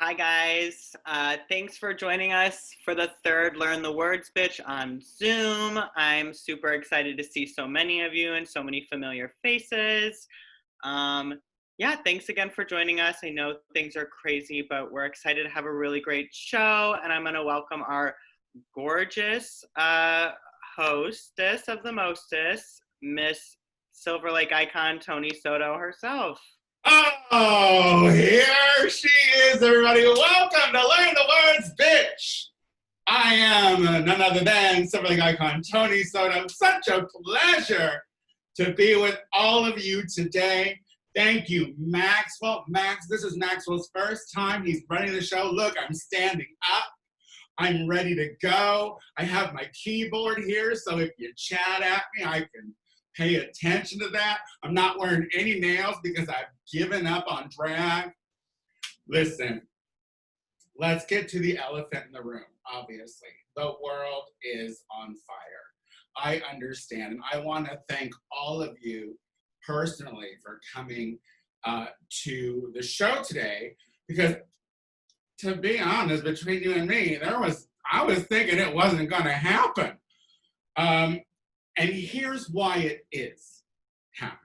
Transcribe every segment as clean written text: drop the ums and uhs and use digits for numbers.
Hi guys, thanks for joining us for the third Learn the Words Bitch on Zoom. I'm super excited to see so many of you and so many familiar faces. Yeah, thanks again for joining us. I know things are crazy, but we're excited to have a really great show, and I'm gonna welcome our gorgeous hostess of the mostest, Miss Silver Lake icon, Tony Soto herself. Oh, here she is, everybody. Welcome to Learn the Words, Bitch. I am none other than Silver Lake icon Tony Soto. Such a pleasure to be with all of you today. Thank you, Maxwell. This is Maxwell's first time he's running the show. Look, I'm standing up. I'm ready to go. I have my keyboard here, so if you chat at me, I can pay attention to that. I'm not wearing any nails because I've given up on drag. Listen, let's get to the elephant in the room, obviously. The world is on fire. I understand, and I want to thank all of you personally for coming to the show today, because to be honest, between you and me, I was thinking it wasn't going to happen. And here's why it is happening.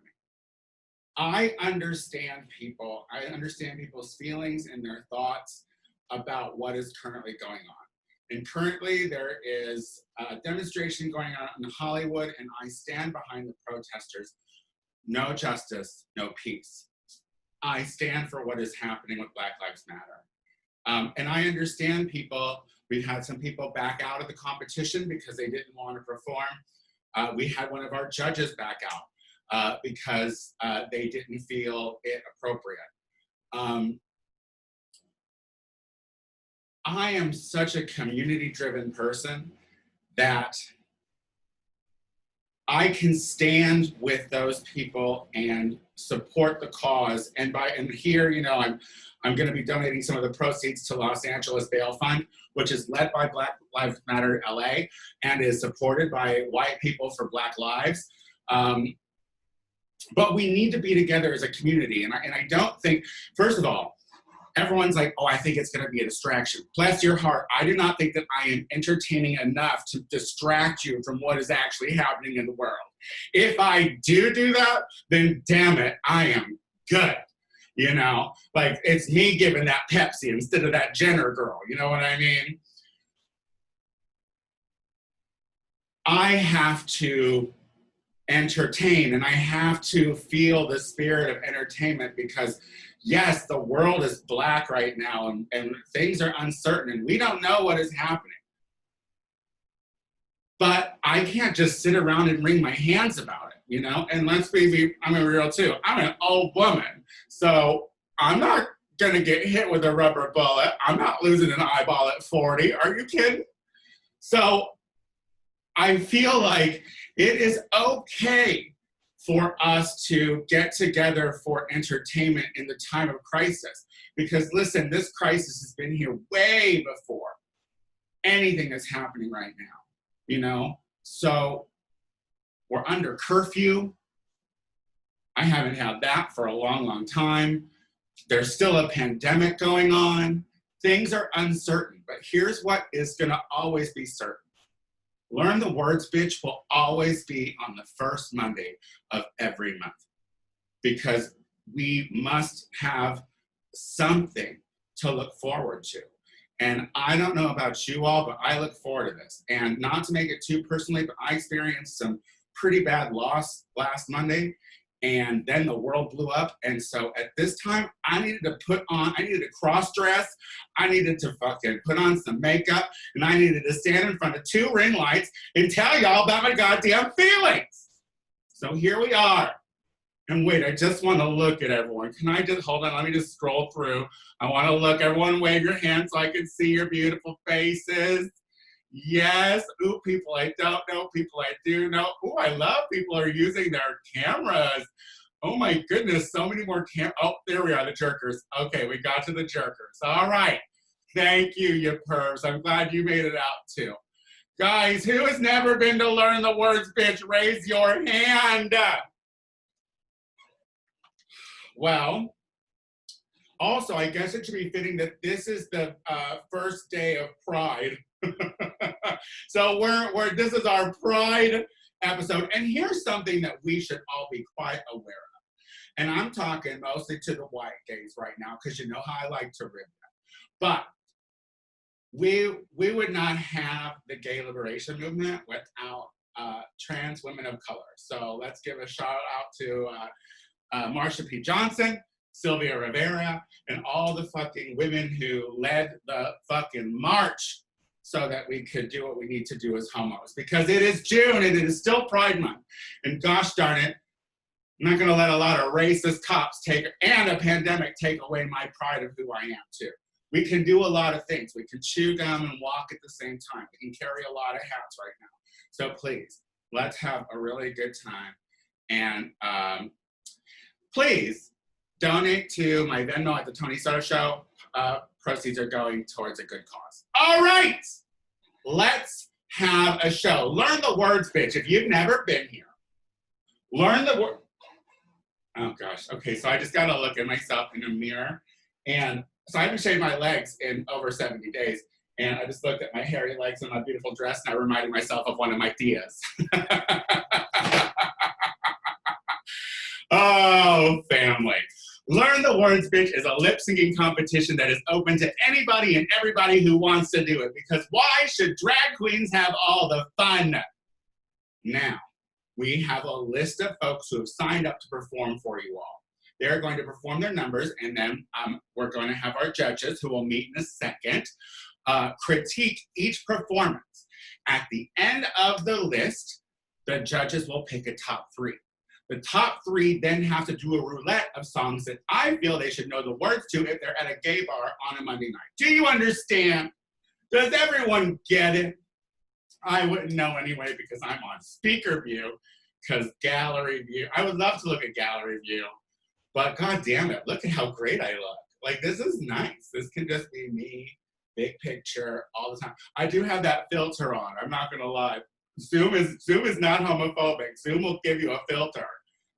I understand people. I understand people's feelings and their thoughts about what is currently going on. And currently there is a demonstration going on in Hollywood, and I stand behind the protesters. No justice, no peace. I stand for what is happening with Black Lives Matter. And I understand people. We've had some people back out of the competition because they didn't want to perform. We had one of our judges back out because they didn't feel it appropriate. I am such a community-driven person that I can stand with those people and support the cause. And here, you know, I'm going to be donating some of the proceeds to Los Angeles Bail Fund, which is led by Black Lives Matter LA and is supported by White People for Black Lives. But we need to be together as a community. And I don't think, first of all, everyone's like, oh, I think it's going to be a distraction. Bless your heart. I do not think that I am entertaining enough to distract you from what is actually happening in the world. If I do that, then damn it, I am good. You know, like it's me giving that Pepsi instead of that Jenner girl. You know what I mean? I have to entertain, and I have to feel the spirit of entertainment, because yes, the world is black right now, and things are uncertain, and we don't know what is happening. But I can't just sit around and wring my hands about it, you know? And let's be, I'm a real too. I'm an old woman, so I'm not gonna get hit with a rubber bullet. I'm not losing an eyeball at 40. Are you kidding? So I feel like it is okay for us to get together for entertainment in the time of crisis. Because listen, this crisis has been here way before anything that's happening right now, you know? So we're under curfew. I haven't had that for a long, long time. There's still a pandemic going on. Things are uncertain, but here's what is gonna always be certain. Learn the Words, Bitch will always be on the first Monday of every month, because we must have something to look forward to. And I don't know about you all, but I look forward to this. And not to make it too personally, but I experienced some pretty bad loss last Monday, and then the world blew up. And so at this time, I needed to cross-dress, I needed to fucking put on some makeup, and I needed to stand in front of 2 ring lights and tell y'all about my goddamn feelings. So here we are. And wait, I just want to look at everyone. Can I just, hold on, let me just scroll through. I want to look, everyone wave your hands so I can see your beautiful faces. Yes, ooh, people I don't know, people I do know. Ooh, I love people are using their cameras. Oh my goodness, so many more oh, there we are, the jerkers. Okay, we got to the jerkers. All right, thank you, you pervs. I'm glad you made it out too. Guys, who has never been to Learn the Words, Bitch? Raise your hand. Well, Also, I guess it should be fitting that this is the first day of Pride. So this is our Pride episode. And here's something that we should all be quite aware of. And I'm talking mostly to the white gays right now, because you know how I like to rib them. But we would not have the gay liberation movement without trans women of color. So let's give a shout out to Marsha P. Johnson, Sylvia Rivera, and all the fucking women who led the fucking march so that we could do what we need to do as homos. Because it is June and it is still Pride Month. And gosh darn it, I'm not gonna let a lot of racist cops and a pandemic take away my pride of who I am too. We can do a lot of things. We can chew gum and walk at the same time. We can carry a lot of hats right now. So please, let's have a really good time. And please donate to my Venmo at the Tony Soto Show. Proceeds are going towards a good cause. All right, let's have a show. Learn the words, bitch. If you've never been here, learn the word. Oh gosh. Okay, so I just gotta look at myself in a mirror, and so I haven't shaved my legs in over 70 days. And I just looked at my hairy legs and my beautiful dress, and I reminded myself of one of my tias. Oh, family. Learn the Words, Bitch is a lip syncing competition that is open to anybody and everybody who wants to do it. Because why should drag queens have all the fun? Now, we have a list of folks who have signed up to perform for you all. They're going to perform their numbers, and then we're going to have our judges, who will meet in a second, critique each performance. At the end of the list, the judges will pick a top three. The top three then have to do a roulette of songs that I feel they should know the words to if they're at a gay bar on a Monday night. Do you understand? Does everyone get it? I wouldn't know anyway because I'm on speaker view, because gallery view. I would love to look at gallery view, but god damn it, look at how great I look. Like, this is nice. This can just be me, big picture, all the time. I do have that filter on, I'm not gonna lie. Zoom is not homophobic. Zoom will give you a filter.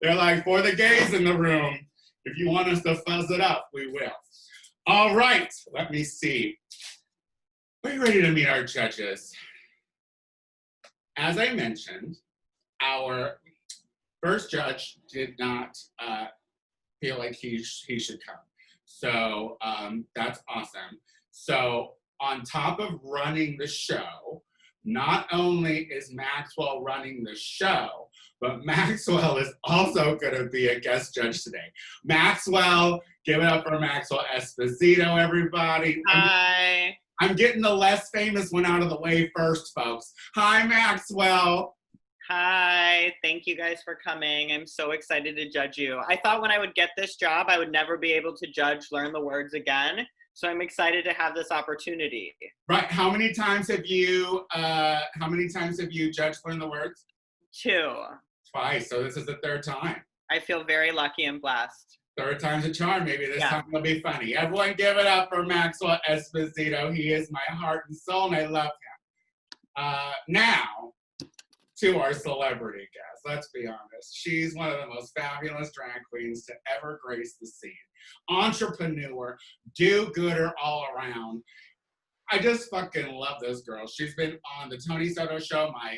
They're like, for the gays in the room, if you want us to fuzz it up, we will. All right, let me see. Are you ready to meet our judges? As I mentioned, our first judge did not feel like he should come. So that's awesome. So on top of running the show, not only is Maxwell running the show, but Maxwell is also going to be a guest judge today. Maxwell, give it up for Maxwell Esposito, everybody. Hi. I'm getting the less famous one out of the way first, folks. Hi, Maxwell. Hi. Thank you guys for coming. I'm so excited to judge you. I thought when I would get this job, I would never be able to Learn the Words again. So I'm excited to have this opportunity. Right. How many times have you judged Learn the Words? 2. Twice. So this is the third time. I feel very lucky and blessed. Third time's a charm. Maybe this time it'll be funny. Everyone give it up for Maxwell Esposito. He is my heart and soul, and I love him. Now, to our celebrity guest. Let's be honest. She's one of the most fabulous drag queens to ever grace the scene. Entrepreneur, do-gooder all around. I just fucking love this girl. She's been on the Tony Soto Show, my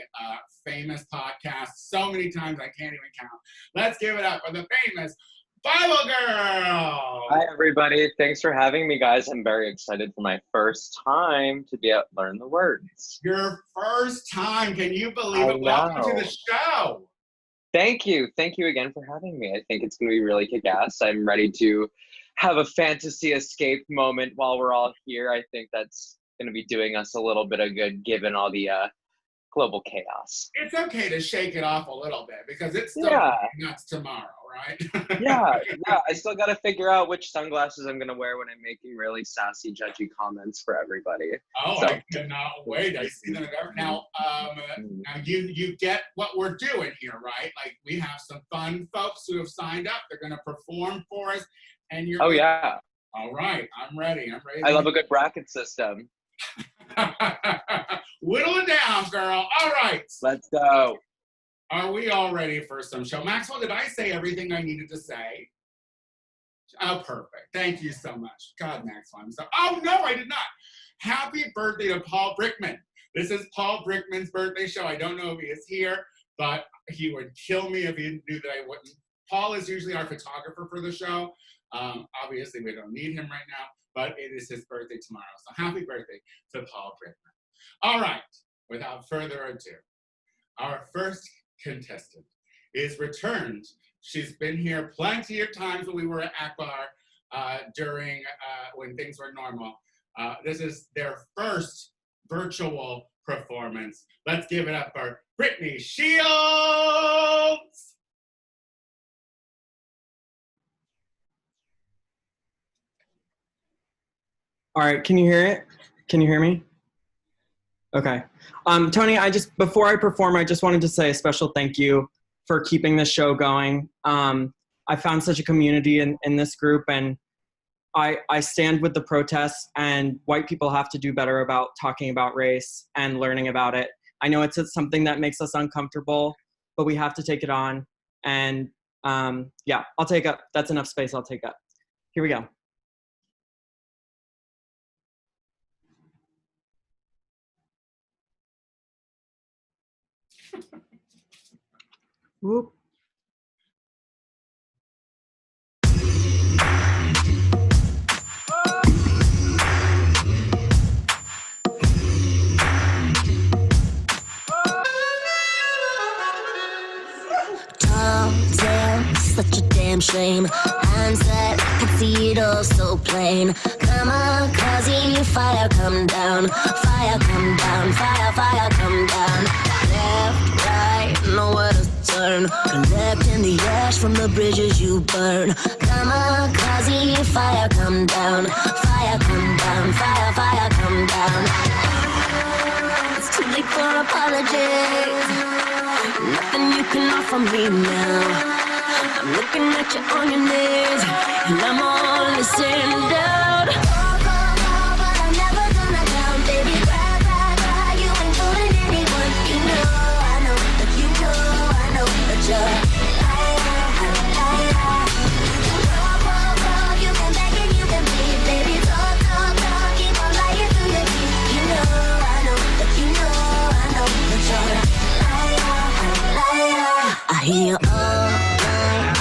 famous podcast, so many times I can't even count. Let's give it up for the famous Bible Girl! Hi, everybody. Thanks for having me, guys. I'm very excited for my first time to be at Learn the Words. Your first time. Can you believe it? Welcome to the show. Thank you. Thank you again for having me. I think it's going to be really kick-ass. I'm ready to have a fantasy escape moment while we're all here. I think that's going to be doing us a little bit of good given all the global chaos. It's okay to shake it off a little bit because it's still nuts tomorrow, right? yeah. I still got to figure out which sunglasses I'm going to wear when I'm making really sassy, judgy comments for everybody. Oh, so. I cannot wait. I see them now. Now you get what we're doing here, right? Like, we have some fun folks who have signed up. They're going to perform for us, and you're. Oh yeah. All right, I'm ready. I love a good bracket system. Whittle it down, girl. All right. Let's go. Are we all ready for some show? Maxwell, did I say everything I needed to say? Oh, perfect. Thank you so much. God, Max, I'm so. Oh no, I did not. Happy birthday to Paul Brickman. This is Paul Brickman's birthday show. I don't know if he is here, but he would kill me if he knew that I wouldn't. Paul is usually our photographer for the show. Obviously, we don't need him right now, but it is his birthday tomorrow. So happy birthday to Paul Brickman. All right, without further ado, our first contestant is returned. She's been here plenty of times when we were at Akbar during when things were normal. This is their first virtual performance. Let's give it up for Brittany Shields! All right, can you hear it? Can you hear me? Okay. Tony, before I perform, I just wanted to say a special thank you for keeping this show going. I found such a community in this group, and I stand with the protests, and white people have to do better about talking about race and learning about it. I know it's something that makes us uncomfortable, but we have to take it on. And yeah, I'll take up, that's enough space, I'll take up. Here we go. Whoop. Such a damn shame. Hindsight, could see it all so plain. Kamikaze, fire come down. Fire come down, fire come down. Left, right, nowhere to turn. Collecting the ash from the bridges you burn. Kamikaze, fire come down. Fire come down, fire come down. It's too late for apologies. Nothing you can offer me now. I'm looking at you on your knees, and I'm all listening down. But I'm never gonna down, baby. Cry, cry, cry. You ain't fooling anyone. You know, I know that you know, I know that you're You can beg and you can plead, baby. Talk, talk, talk. Keep on lying through your teeth. You know, I know that you know, I know that you're I hear you all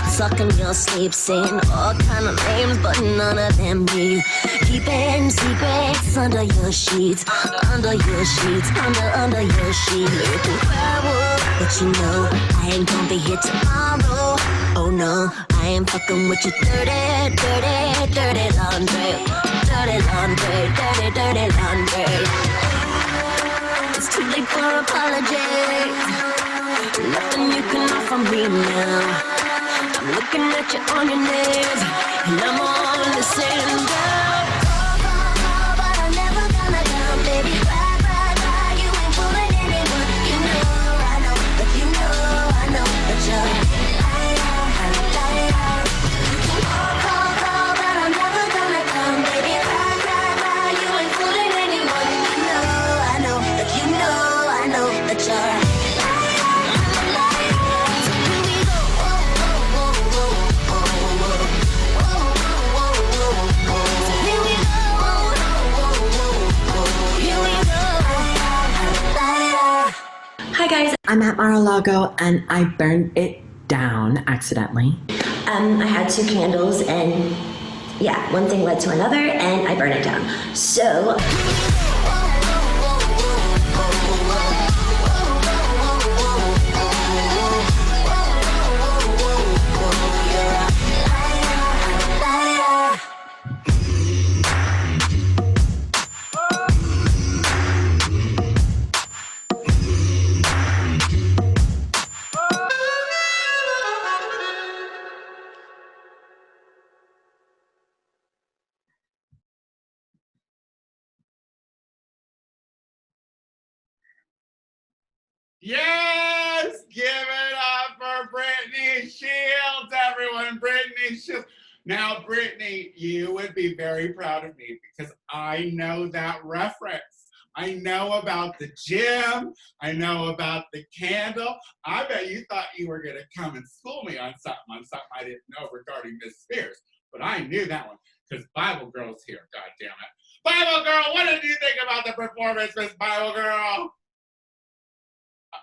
sucking your sleep, saying all kind of names, but none of them me. Keeping secrets under your sheets, under your sheets, under your sheets. You can cry wolf, but you know I ain't gonna be here tomorrow. Oh no, I ain't fucking with your dirty, dirty, dirty laundry, dirty laundry, dirty, dirty laundry. It's too late for apologies. Nothing you can offer me now. I'm looking at you on your knees, and I'm all listening down. But I'm never gonna down, baby. Cry, cry, cry. You ain't fooling anyone. You know, I know that you know, I know that you're Call, but I'm never gonna come, baby. Cry, cry, cry. You ain't fooling anyone. You know, I know that you know, I know that you're Hi guys, I'm at Mar-a-Lago and I burned it down accidentally. I had 2 candles and yeah, one thing led to another and I burned it down. So Yes! Give it up for Brittany Shields, everyone. Brittany Shields. Now, Brittany, you would be very proud of me because I know that reference. I know about the gym. I know about the candle. I bet you thought you were going to come and school me on something I didn't know regarding Miss Spears. but I knew that one because Bible Girl's here, God damn it. Bible Girl, what did you think about the performance, Miss Bible Girl?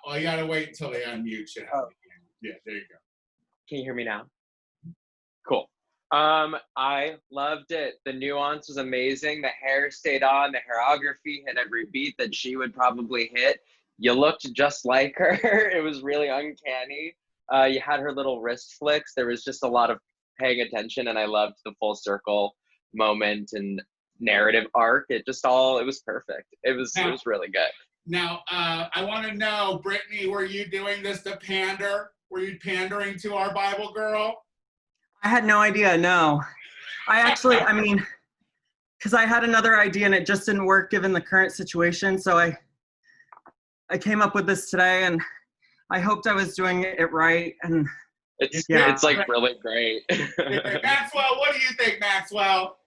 Well, you gotta wait until they unmute you. Oh. Yeah, there you go. Can you hear me now? Cool. I loved it. The nuance was amazing. The hair stayed on. The choreography hit every beat that she would probably hit. You looked just like her. It was really uncanny. You had her little wrist flicks. There was just a lot of paying attention, and I loved the full circle moment and narrative arc. It was perfect. It was really good. Now, I want to know, Brittany, were you doing this to pander? Were you pandering to our Bible Girl? I had no idea, no. Because I had another idea and it just didn't work given the current situation. So I came up with this today and I hoped I was doing it right. And it's like really great. Maxwell, what do you think, Maxwell?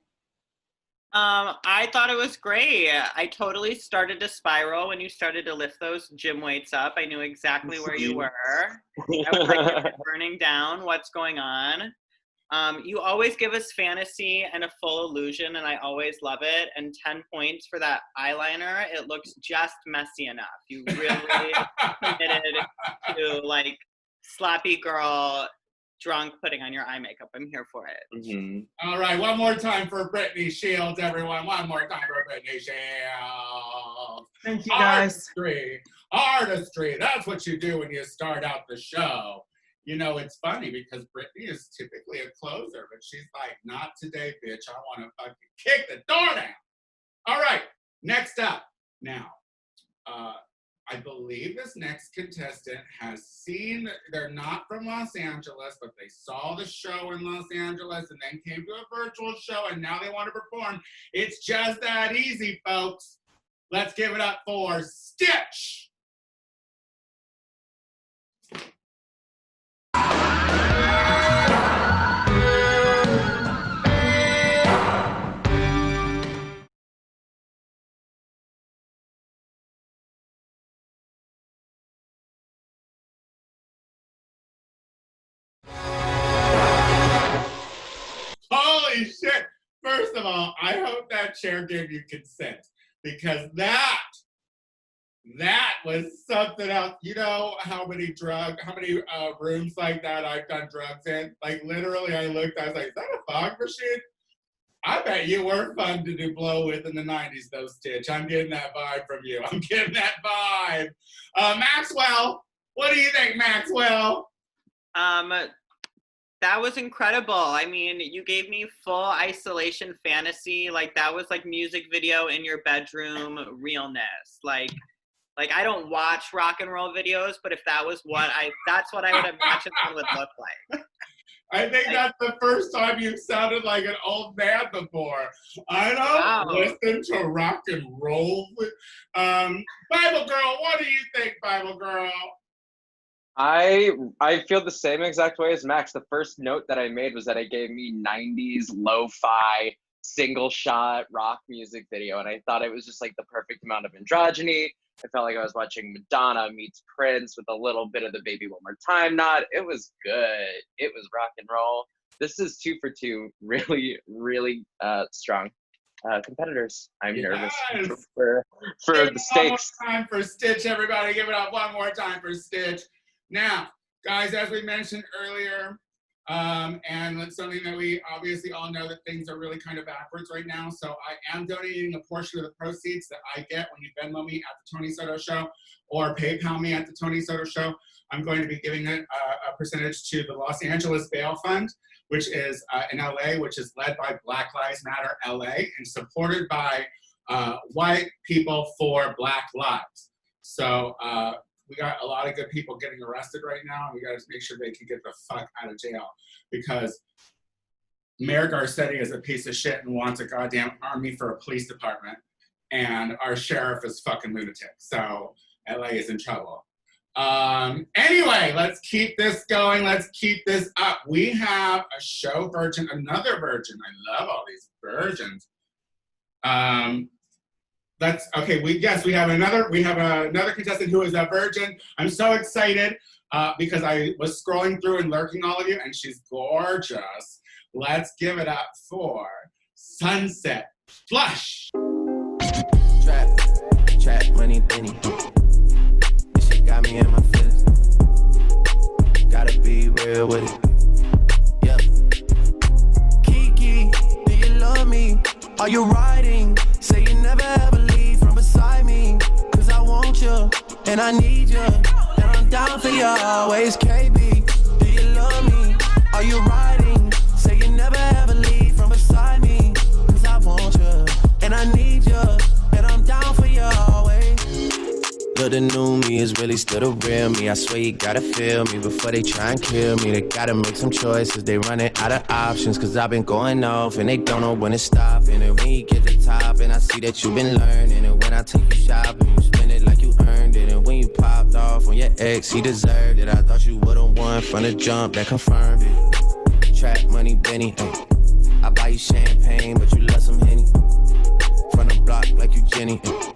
I thought it was great. I totally started to spiral when you started to lift those gym weights up. I knew exactly where you were. I was like, you're burning down. What's going on? You always give us fantasy and a full illusion, and I always love it. And 10 points for that eyeliner. It looks just messy enough. You really committed to like sloppy girl drunk putting on your eye makeup. I'm here for it. Mm-hmm. All right, one more time for Brittany Shields, everyone. One more time for Brittany Shields. Thank you, guys. Artistry. That's what you do when you start out the show. You know, it's funny because Brittany is typically a closer, but she's like, not today, bitch. I want to fucking kick the door down. All right, next up. Now, I believe this next contestant has seen, they're not from Los Angeles, but they saw the show in Los Angeles and then came to a virtual show and now they want to perform. It's just that easy, folks. Let's give it up for Stitch. Holy shit. First of all, I hope that chair gave you consent because that was something else. You know how many rooms like that I've done drugs in? Like literally I looked, I was like, is that a fog machine? I bet you were fun to do blow with in the 90s though, Stitch. I'm getting that vibe from you. I'm getting that vibe. Maxwell, what do you think, Maxwell? That was incredible. I mean, you gave me full isolation fantasy. Like that was like music video in your bedroom realness. Like I don't watch rock and roll videos, but if that was that's what I would imagine it would look like. I think that's the first time you've sounded like an old man before. I don't listen to rock and roll. Bible Girl, what do you think, Bible Girl? I feel the same exact way as Max. The first note that I made was that it gave me 90s lo-fi single shot rock music video, and I thought it was just like the perfect amount of androgyny. I felt like I was watching Madonna meets Prince with a little bit of the Baby One More Time nod. It was good. It was rock and roll. This is 2 for 2. Really, really strong competitors. I'm nervous for the stakes. One more time for Stitch, everybody. Give it up one more time for Stitch. Now, guys, as we mentioned earlier, and it's something that we obviously all know that things are really kind of backwards right now. So I am donating a portion of the proceeds that I get when you Venmo me at the Tony Soto Show or PayPal me at the Tony Soto Show. I'm going to be giving a percentage to the Los Angeles Bail Fund, which is in LA, which is led by Black Lives Matter LA and supported by white people for Black lives. So we got a lot of good people getting arrested right now, and we got to make sure they can get the fuck out of jail because Mayor Garcetti is a piece of shit and wants a goddamn army for a police department, and our sheriff is fucking lunatic. So LA is in trouble. Anyway, let's keep this going. Let's keep this up. We have a show virgin, another virgin. I love all these virgins. We have another contestant who is a virgin. I'm so excited because I was scrolling through and lurking all of you, and she's gorgeous. Let's give it up for Sunset Flush. Trap money, penny. This shit got me in my feelings. Gotta be real with it. Yeah. Kiki, do you love me? Are you riding? Say you never ever leave from beside me. Cause I want you, and I need you. And I'm down for you always, KB. Do you love me? Are you riding? Say you never ever leave from beside me. Cause I want you, and I need you. And I'm down for you always. Look, the new me is really still the real me. I swear you gotta feel me before they try and kill me. They gotta make some choices, they running out of options. Cause I've been going off and they don't know when to stop. And when you get to the top and I see that you've been learning. And when I take you shopping, you spend it like you earned it. And when you popped off on your ex, he deserved it. I thought you would've won from the jump, that confirmed it. Trap money, Benny, ay. I buy you champagne, but you love some Henny. From the block like you Jenny, ay.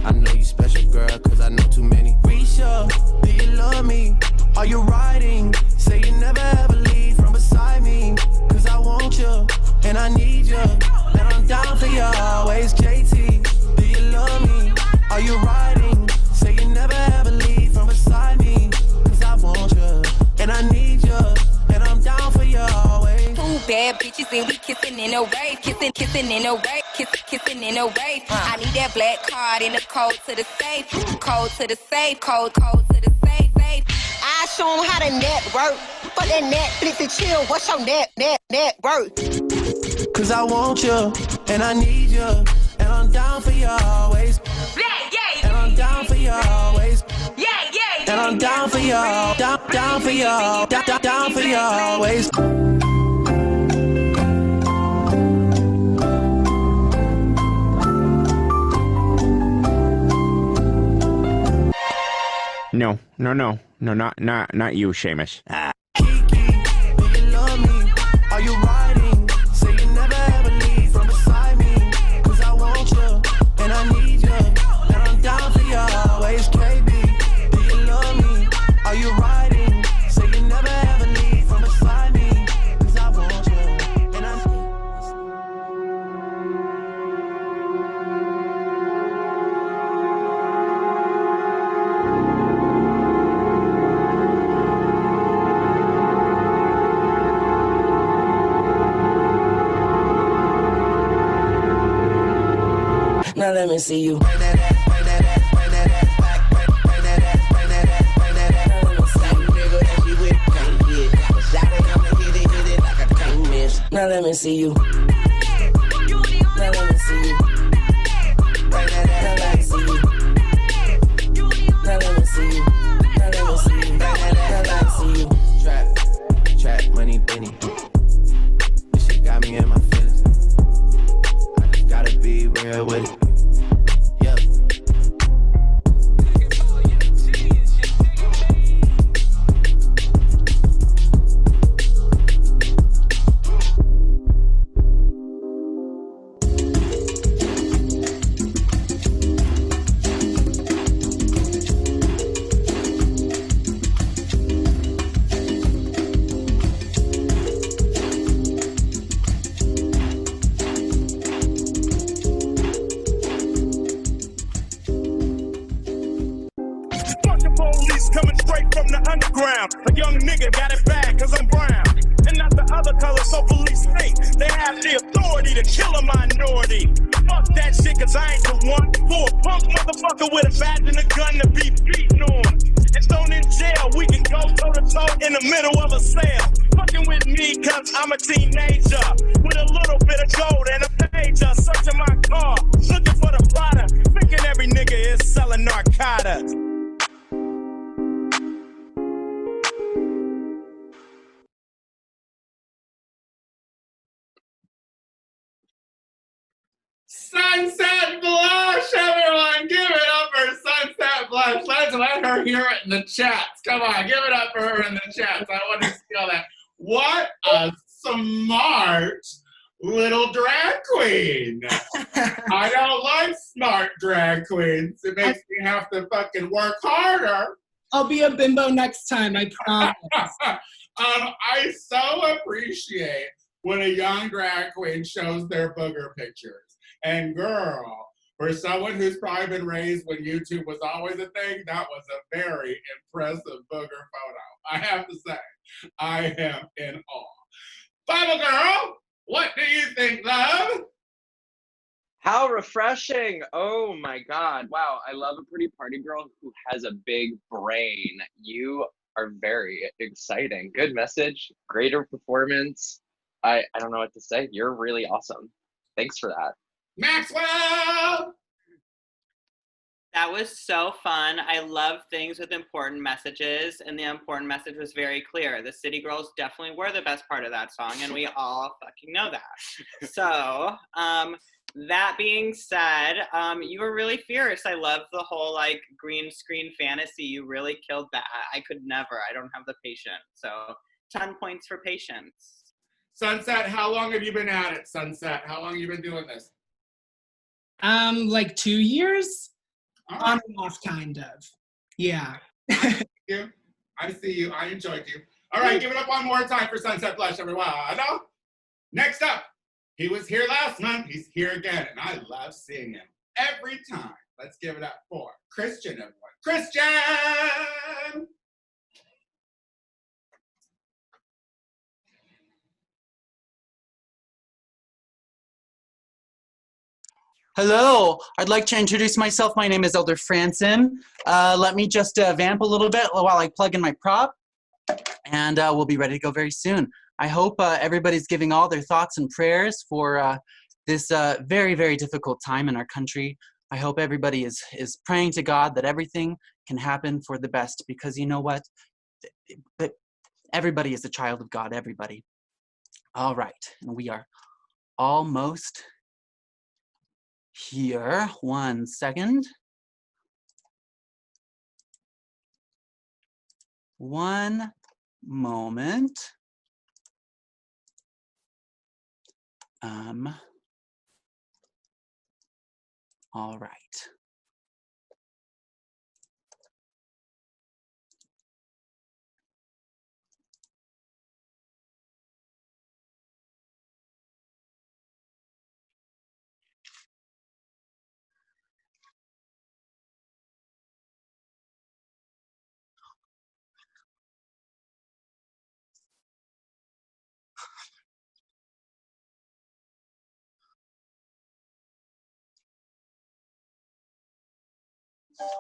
I know you special, girl, cause I know too many. Risha, do you love me? Are you riding? Say you never ever leave from beside me. Cause I want you, and I need you. And I'm down for you always, JT. Do you love me? Are you riding? Say you never ever leave from beside me. Cause I want you, and I need you. And I'm down for you always. Two bad bitches and we kissing in a wave, kissing in a wave, kissing in a wave. I need that black card and the code to the safe, code to the safe, code to the safe. I show 'em how to network, but that Netflix and chill. What's your net worth? Cause I want you, and I need you, and I'm down for you always. And I'm down for you always. And I'm down for you, down for you, down for you always. No, not you, Seamus. Kiki, do you love me? Are you riding? Say you never ever leave from beside me. Cause I want you, and I need you. And I'm down for you always, KB. Do you love me? Are you riding? Say you never ever leave from beside me. Cause I want you, and I need you. Now let me see you. Now let me see you. Now let me see you. Now let me see you. Now let me see you. Now let me see you. Now let me see you. Trap money, Benny. This shit got me in my feelings. I just gotta be real with it. Yeah. Police coming straight from the underground. A young nigga got it bad cause I'm brown. And not the other color, so police think they have the authority to kill a minority. Fuck that shit cause I ain't the one for a punk motherfucker with a badge and a gun to be beaten on. And thrown in jail, we can go toe to toe in the middle of a sale. Fucking with me cause I'm a teenager with a little bit of gold and a pager. Searching my car, looking for the plotter, thinking every nigga is selling narcotics. Sunset Blush, everyone! Give it up for Sunset Blush. Let's let her hear it in the chats. Come on, give it up for her in the chats. I want to see all that. What a smart little drag queen. I don't like smart drag queens. It makes me have to fucking work harder. I'll be a bimbo next time, I promise. I so appreciate when a young drag queen shows their booger pictures. And girl, for someone who's probably been raised when YouTube was always a thing, that was a very impressive booger photo. I have to say, I am in awe. Bible girl, what do you think, love? How refreshing. Oh my God. Wow. I love a pretty party girl who has a big brain. You are very exciting. Good message. Greater performance. I don't know what to say. You're really awesome. Thanks for that. Maxwell! That was so fun. I love things with important messages, and the important message was very clear. The City Girls definitely were the best part of that song, and we all fucking know that. So, that being said, you were really fierce. I love the whole like green screen fantasy. You really killed that. I could never. I don't have the patience. So 10 points for patience. Sunset, how long have you been at it, Sunset? How long have you been doing this? Like 2 years? Right. On and off, kind of. Yeah. I see you. I enjoyed you. All right, give it up one more time for Sunset Blush, everyone. Next up, he was here last month. He's here again, and I love seeing him every time. Let's give it up for Christian, everyone. Christian! Hello, I'd like to introduce myself. My name is Elder Franson. Let me just vamp a little bit while I plug in my prop, and we'll be ready to go very soon. I hope everybody's giving all their thoughts and prayers for this very, very difficult time in our country. I hope everybody is praying to God that everything can happen for the best, because you know what? Everybody is a child of God, everybody. All right, and we are almost here. 1 second. One moment. All right.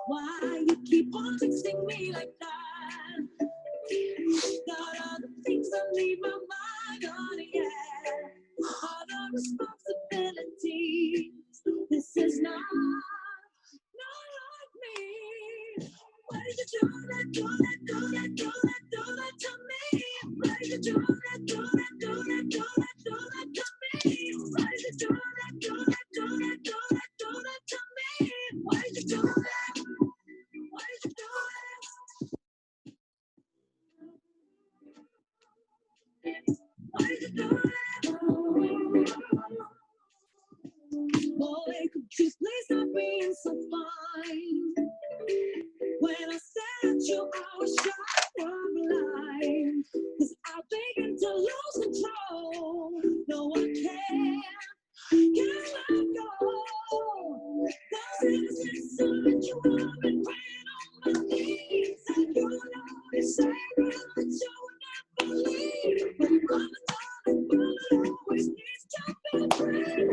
Why you keep on texting me like that? Got other things on leave my mind on, yeah. Other responsibilities. This is not like me. Why did you do that, do that, do that, do that, do that to me? Why did you do that, do that, do that, do that, do that to me? Why did you do that, do that, do that, do that, do that to me? Why did you do that? Why did you do that? Why did you do that? Boy, could you please stop being so fine? When I said you, I was shot from blind. 'Cause I began to lose control. No one can let go. 'Cause it's just so that you have been praying on my knees. And you know you say that you would never leave. But mama, darling, but it always needs to be free.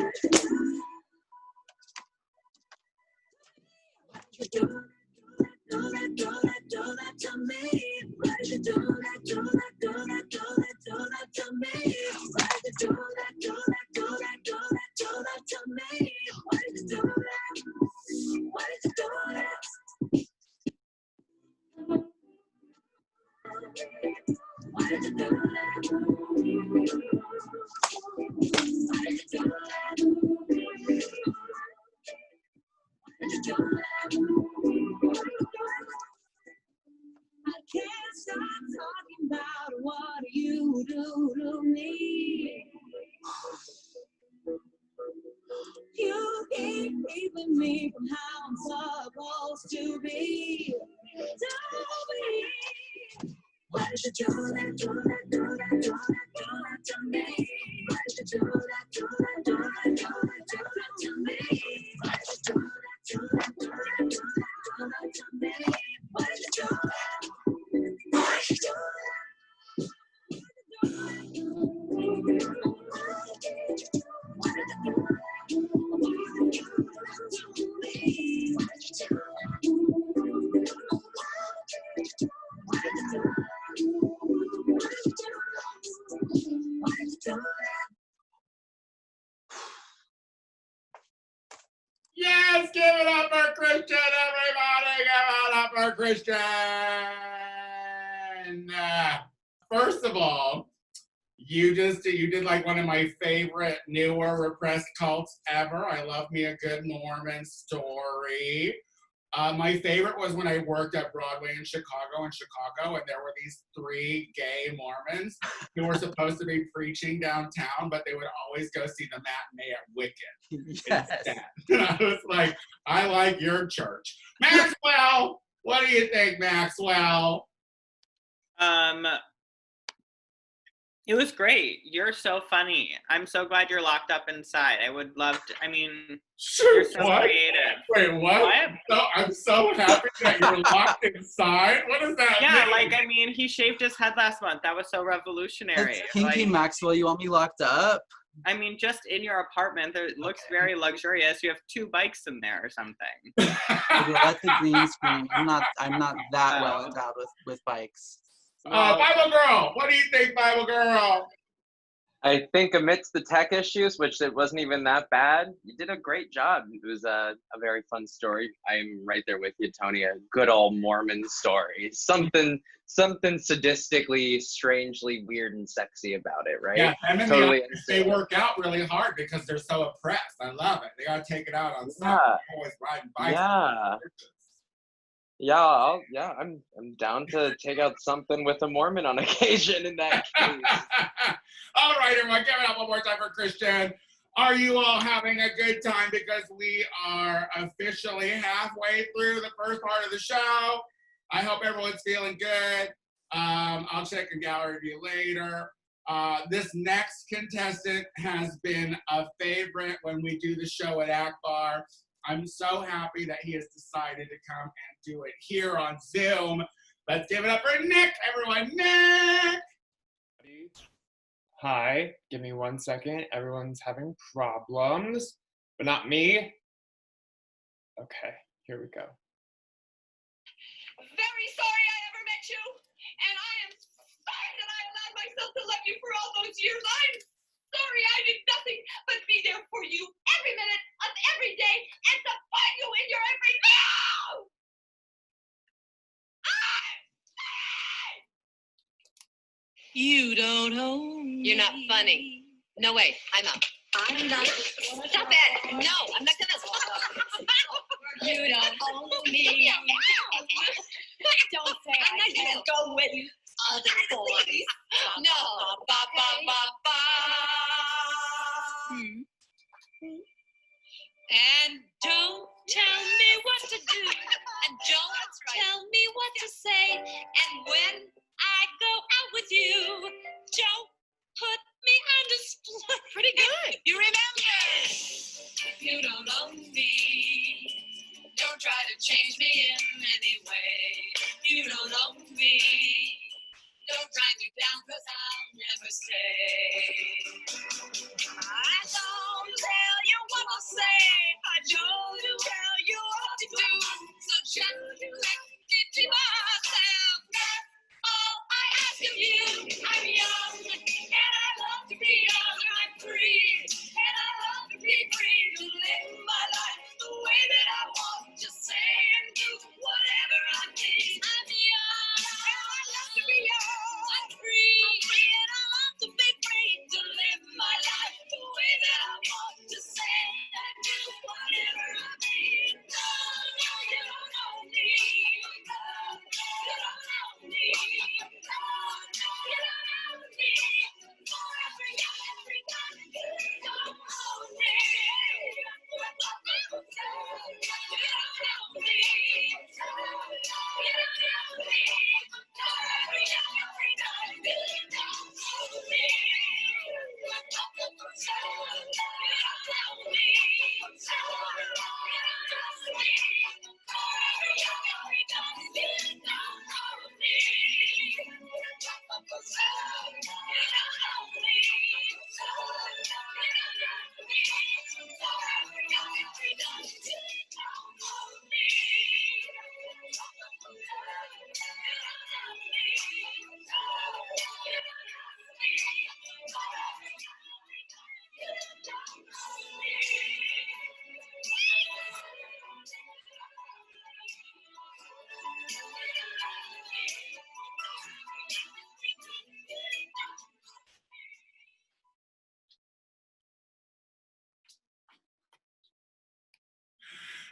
You do that, do that, do that, do that to me. Why did you do that, do that, do that, do that, do that to me? Why did you do that, do that, do that, do that, do that to me? Why did you do that? Why did you do that? Why did you do that? Why did you do that? I can't stop talking about what you do to me. You keep keeping me from how I'm supposed to be. Why did you do that, do that, do that, do that, do that to me? Why Yes, give it up for Christian, everybody. Give it up for Christian. First of all, you did like one of my favorite newer repressed cults ever. I love me a good Mormon story. My favorite was when I worked at Broadway in Chicago, and there were these 3 gay Mormons who were supposed to be preaching downtown, but they would always go see the matinee at Wicked instead. And I was like, I like your church. Maxwell, what do you think, Maxwell? It was great. You're so funny. I'm so glad you're locked up inside. I would love to. I mean, you're so creative. Wait, what? I'm so happy that you're locked inside. What does that mean? Like, I mean, he shaved his head last month. That was so revolutionary. It's kinky, Maxwell. You want me locked up? I mean, just in your apartment, it looks very luxurious. You have 2 bikes in there or something. That's a green screen. I'm not that well endowed with bikes. Bible Girl, what do you think, Bible Girl? I think amidst the tech issues, which it wasn't even that bad, you did a great job. It was a very fun story. I'm right there with you, Tony. A good old Mormon story. Something sadistically, strangely weird and sexy about it, right? Yeah, and then totally they work out really hard because they're so oppressed. I love it. They gotta take it out on someone always riding bikes. Yeah, I'm down to take out something with a Mormon on occasion in that case. All right, everyone, give it up one more time for Christian. Are you all having a good time? Because we are officially halfway through the first part of the show. I hope everyone's feeling good. I'll check in gallery view later. This next contestant has been a favorite when we do the show at Akbar. I'm so happy that he has decided to come and do it here on Zoom. Let's give it up for Nick, everyone. Nick! Hi, give me 1 second. Everyone's having problems, but not me. Okay, here we go. Very sorry I ever met you, and I am sorry that I allowed myself to love you for all those years. I'm sorry I did nothing but be there for you every minute of every day and support you in your every move. You don't own me. You're not funny. No way. I'm out. I'm not. Stop it. No, I'm not gonna. You don't own me. Don't say I'm not gonna go with other boys. No. Ba ba ba ba. And don't tell me what to do. And don't tell me what to say. And when I go out with you, don't put me under split. Pretty good. You remember? You don't own me. Don't try to change me in any way. You don't own me. Don't drag me down, 'cause I'll never stay. I don't tell you what to say. I don't tell you what to do. So just let me be myself. That's all I ask of you. I'm young, and I love to be young. I'm free, and I love to be free to live my life the way that I want. Just say and do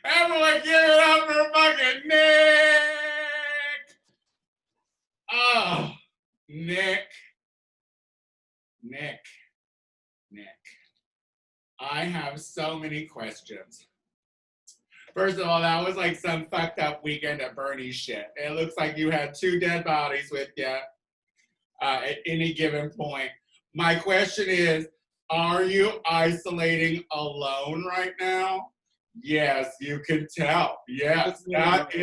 Everyone give it up for fucking Nick! Oh, Nick. I have so many questions. First of all, that was like some fucked up weekend at Bernie's shit. It looks like you had 2 dead bodies with you at any given point. My question is, are you isolating alone right now? Yes, you can tell. Yes, that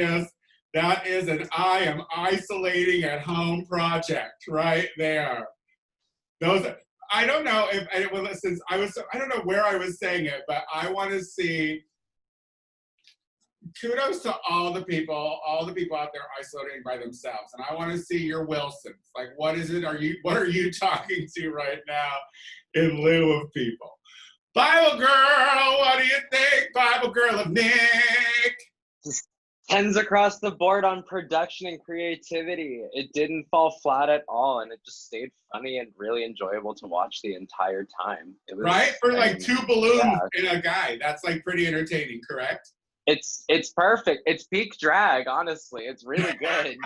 is an I am isolating at home project right there. Those, I don't know if it was, since I don't know where I was saying it, but I want to see, kudos to all the people out there isolating by themselves. And I want to see your Wilsons. Like, what are you talking to right now in lieu of people? Bible girl, what do you think? Bible girl of Nick. Just tens across the board on production and creativity. It didn't fall flat at all, and it just stayed funny and really enjoyable to watch the entire time. It was, right? For like 2 balloons and a guy. That's like pretty entertaining, correct? It's perfect. It's peak drag, honestly. It's really good.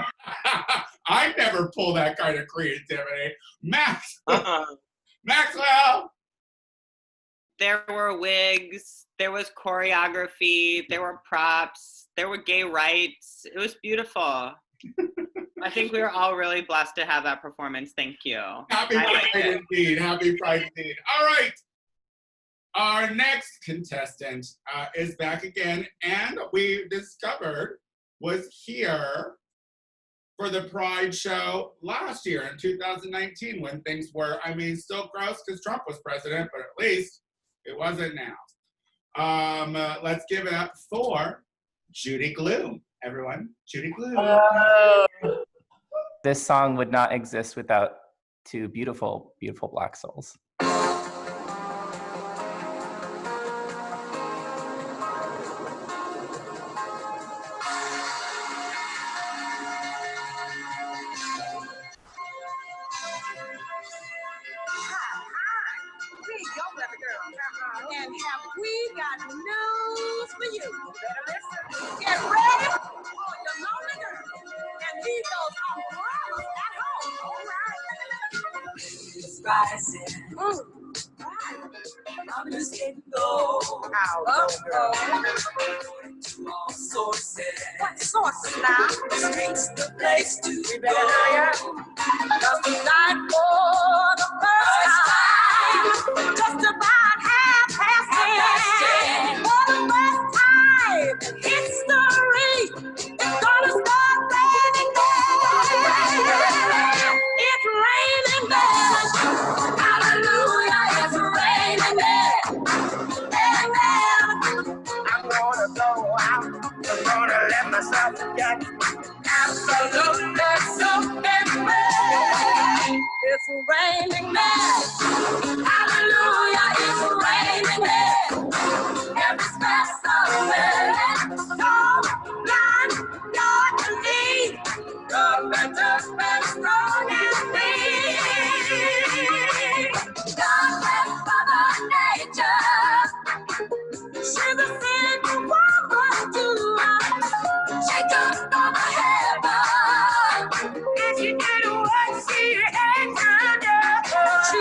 I never pull that kind of creativity. Maxwell! There were wigs, there was choreography, there were props, there were gay rights. It was beautiful. I think we were all really blessed to have that performance. Thank you. Happy Pride indeed. Happy Pride indeed. All right. Our next contestant is back again, and we discovered was here for the Pride show last year in 2019 when things were, I mean, still gross because Trump was president, but at least it wasn't now. Let's give it up for Judy Gloom, everyone. Judy Gloom. This song would not exist without 2 beautiful, beautiful Black souls. And have we got news for you? Better listen. Get ready for your lonely girl and leave those umbrellas at home. All right. It's rising. I'm just getting low. To all sources. What sources now? The streets, the place to go. Just tonight for the first time. Just about 10:30. For the first time in history, it's gonna start raining there. It's raining there. Hallelujah, it's raining there. Amen. I'm gonna go out. I'm gonna let myself get absolutely soaking wet. It's raining there. Hallelujah, it's raining there. Every special way. Don't blind your belief. The better been strong and weak. God bless Mother Nature. She's a single woman too. She just gonna heaven. And she did what she had to do. She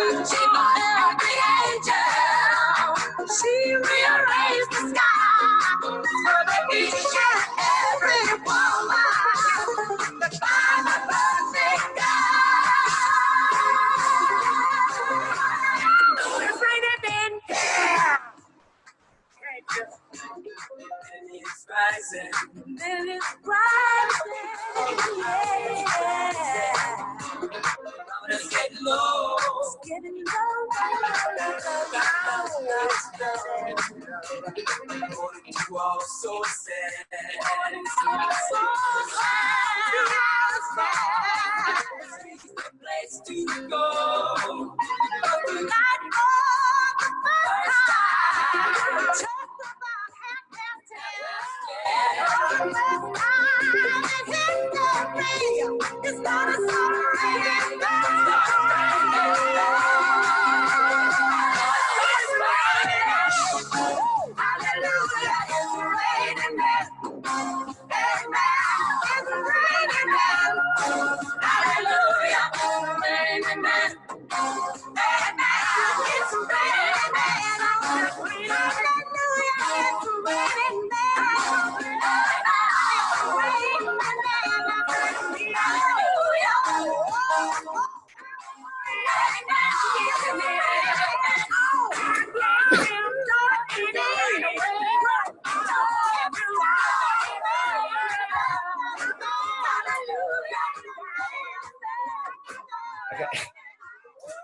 every angel. She rearranged the sky so that each and every woman could find the perfect guy. It's raining in here. It's rising. Then it's rising. Yeah. I'm gonna get low. It's getting low. You all so sad. The place to go. Tonight for the first time. Just about 10:30. It's gonna start raining. Hallelujah, it's raining.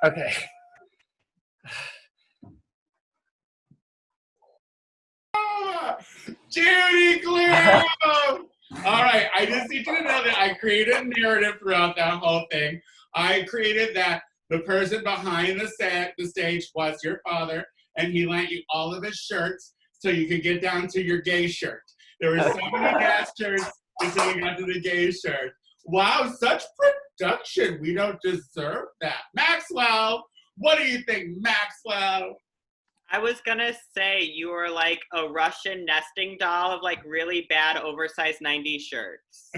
Okay. Judy Clear! All right, I just need you to know that I created a narrative throughout that whole thing. I created that the person behind the stage was your father, and he lent you all of his shirts so you could get down to your gay shirt. There were so many gas shirts until you got to the gay shirt. Wow, such production. We don't deserve that. Maxwell, what do you think, Maxwell? I was gonna say you were like a Russian nesting doll of like really bad oversized 90s shirts.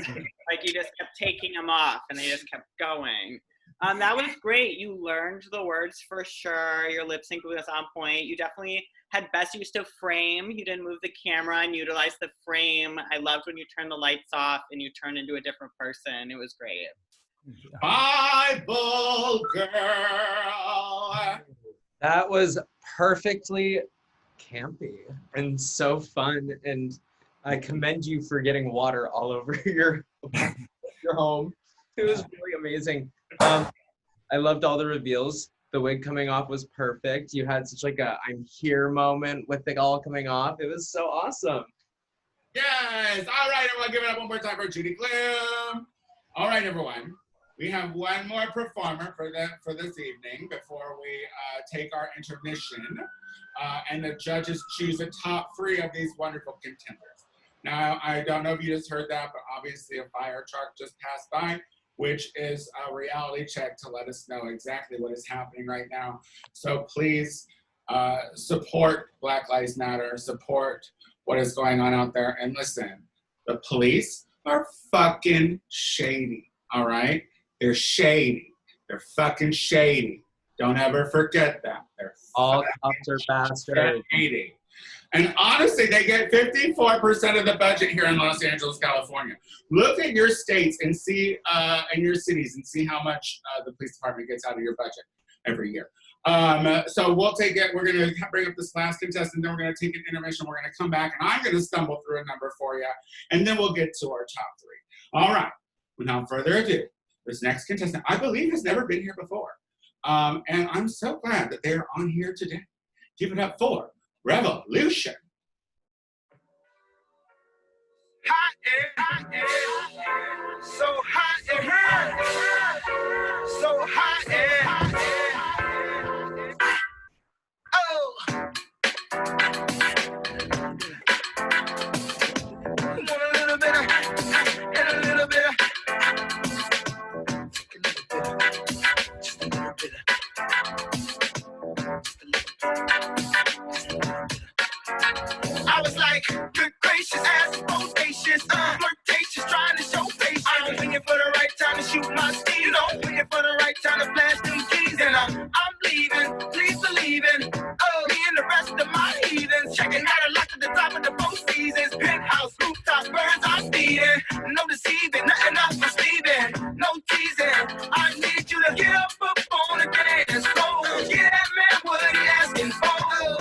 Like you just kept taking them off and they just kept going. That was great. You learned the words for sure. Your lip sync was on point. You definitely had best use of frame. You didn't move the camera and utilize the frame. I loved when you turned the lights off and you turned into a different person. It was great. Bible girl. That was perfectly campy and so fun, and I commend you for getting water all over your home. It was really amazing. I loved all the reveals. The wig coming off was perfect. You had such like a I'm here moment with it all coming off. It was so awesome. Yes. All right, everyone, give it up one more time for Judy Gloom. All right, everyone. We have one more performer for this evening before we take our intermission, and the judges choose a top 3 of these wonderful contenders. Now, I don't know if you just heard that, but obviously a fire truck just passed by, which is a reality check to let us know exactly what is happening right now. So please support Black Lives Matter, support what is going on out there, and listen, the police are fucking shady, all right? They're shady. They're fucking shady. Don't ever forget that. They're all cops are bastards. Shady. And honestly, they get 54% of the budget here in Los Angeles, California. Look at your states and see, and your cities, and see how much the police department gets out of your budget every year. So we'll take it. We're going to bring up this last contestant, then we're going to take an intermission. We're going to come back, and I'm going to stumble through a number for you, and then we'll get to our top 3. All right. Without further ado, this next contestant, I believe, has never been here before. And I'm so glad that they are on here today. Give it up for Revolution. Hot air, so hot air, so hot air. Oh. Want a little bit of, and a little bit of. Just a little bit of. I was like, good gracious, ass bodacious, flirtatious, trying to show patience. I'm waiting for the right time to shoot my steam, you know, waiting for the right time to flash them keys, and I'm leaving, please believe in, me and the rest of my heathens, checking out a lot at the top of the Four Seasons, penthouse, rooftop, birds I'm feeding, no deceiving, nothing else for Steven, no teasing, I need you to get up on the dance floor, yeah, man, what he asking for,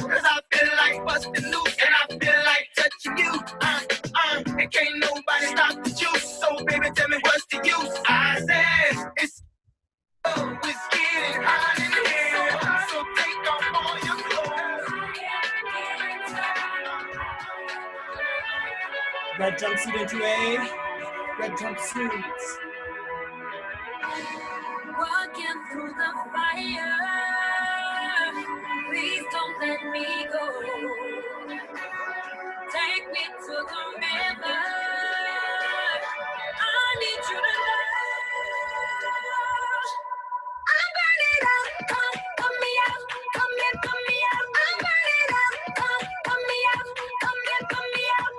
cause I feel like busting loose, and I feel like touching you, and can't nobody stop the juice, so baby, tell me what's the use, I said, it's getting hot in here, so take off all your clothes. Red jumpsuit into a red jumpsuit. Walking through the fire, please don't let me go. Take me to the river, I need you to know. I'm burning up, come me out, come me out. I'm burning up, come me out, come me out.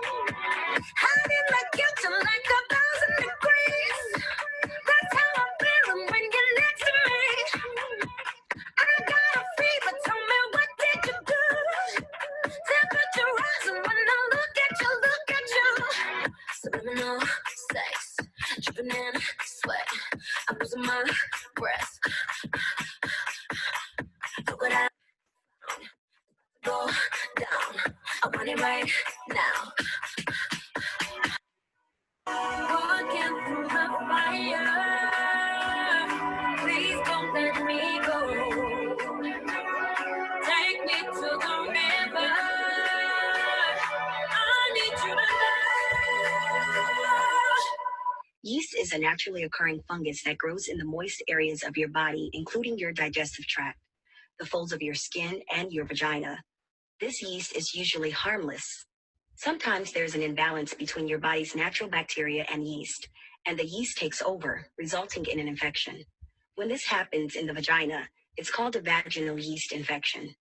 How did I get you like 1,000 degrees? That's how I'm feeling when you're next to me. I got a fever, tell me what did you do? Temperature rising when I look at you. Subliminal sex, dripping in sweat. I'm losing my breath. Look what I go down. I want it right now. Walking through the fire, please don't Yeast is a naturally occurring fungus that grows in the moist areas of your body, including your digestive tract, the folds of your skin, and your vagina. This yeast is usually harmless. Sometimes there's an imbalance between your body's natural bacteria and yeast, and the yeast takes over, resulting in an infection. When this happens in the vagina, it's called a vaginal yeast infection.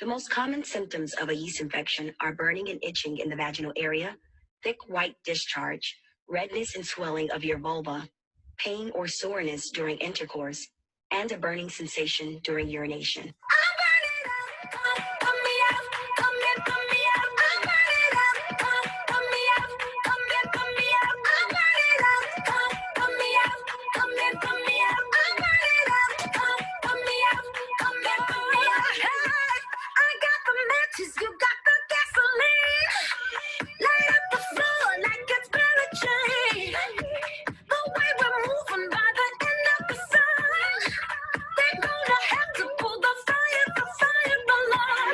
The most common symptoms of a yeast infection are burning and itching in the vaginal area, thick white discharge, redness and swelling of your vulva, pain or soreness during intercourse, and a burning sensation during urination.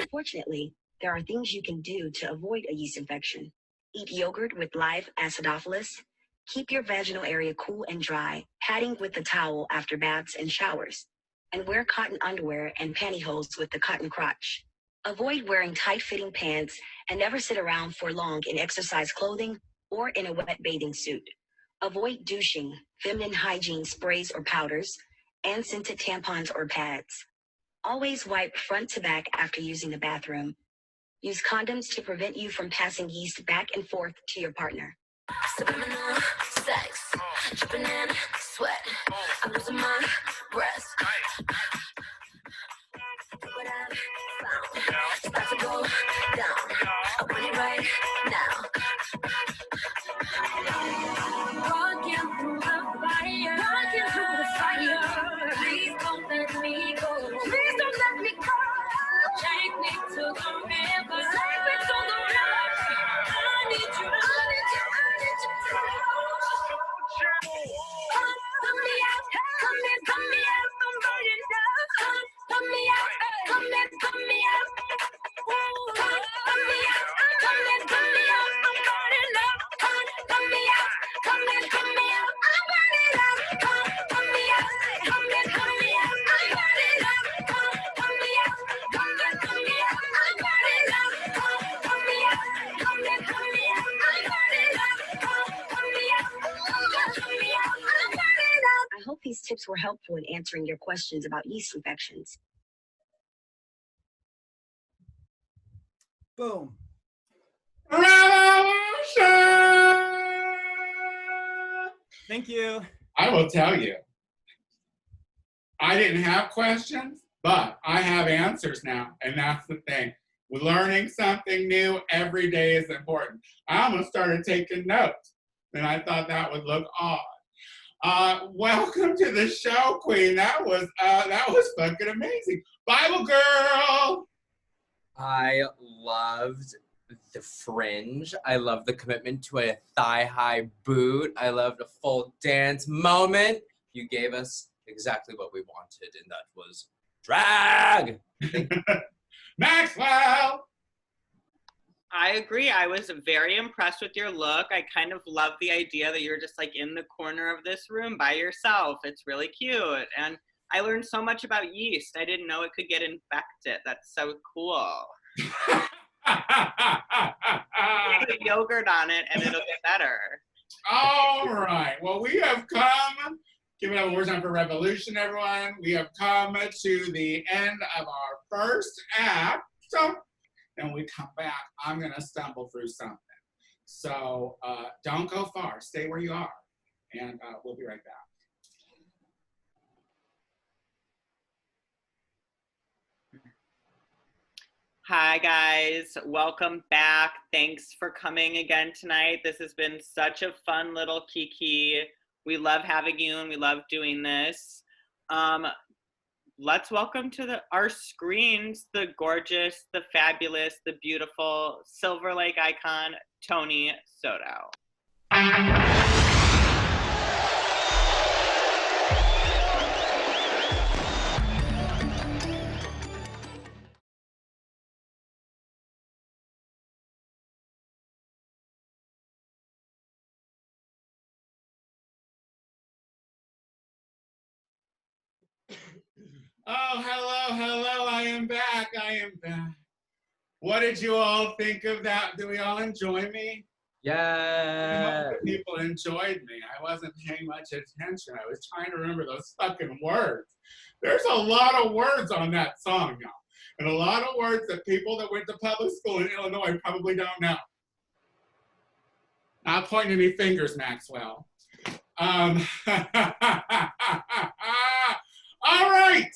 Unfortunately, there are things you can do to avoid a yeast infection. Eat yogurt with live acidophilus. Keep your vaginal area cool and dry, padding with the towel after baths and showers. And wear cotton underwear and pantyhose with the cotton crotch. Avoid wearing tight-fitting pants and never sit around for long in exercise clothing or in a wet bathing suit. Avoid douching, feminine hygiene sprays or powders, and scented tampons or pads. Always wipe front to back after using the bathroom. Use condoms to prevent you from passing yeast back and forth to your partner. Subliminal sex, dripping in sweat. I'm losing my breath. What I've found is about to go down. I want it right now. Walking through the fire, walking through the fire. Please don't let me go. Please don't let me go. Take me to the river. Take me to the river. I need you. I need you. I need you to know. Come me out. Come me out. I'm burning up. Come me out. Come me out. Come me out. Come me out. I'm burning up. Come me out. Come me out. I'm burning up. Come me out. Come me out. I'm burning up. Come me out. Come me out. I'm burning up. Come me out. Come me out. I'm burning up. Come me out. Come me out. I'm burning up. I hope these tips were helpful in answering your questions about yeast infections. Boom. Thank you. I will tell you, I didn't have questions, but I have answers now, and that's the thing. Learning something new every day is important. I almost started taking notes, and I thought that would look odd. Welcome to the show, Queen. That was fucking amazing. Bible girl. I loved the fringe. I loved the commitment to a thigh-high boot. I loved a full dance moment. You gave us exactly what we wanted, and that was drag. Maxwell. I agree. I was very impressed with your look. I kind of love the idea that you're just like in the corner of this room by yourself. It's really cute. And I learned so much about yeast. I didn't know it could get infected. That's so cool. Put yogurt on it and it'll get better. All right. Well, we have come. Give it up one more time for Revolution, everyone. We have come to the end of our first act. So, when we come back, I'm going to stumble through something. So, don't go far. Stay where you are. And we'll be right back. Hi, guys. Welcome back. Thanks for coming again tonight. This has been such a fun little kiki. We love having you and we love doing this. Let's welcome to our screens the gorgeous, the fabulous, the beautiful Silver Lake icon, Tony Soto. Oh, hello, I am back. What did you all think of that? Do we all enjoy me? I Yeah. hope people enjoyed me. I wasn't paying much attention. I was trying to remember those fucking words. There's a lot of words on that song, y'all. And a lot of words that people that went to public school in Illinois probably don't know. Not pointing any fingers, Maxwell. All right.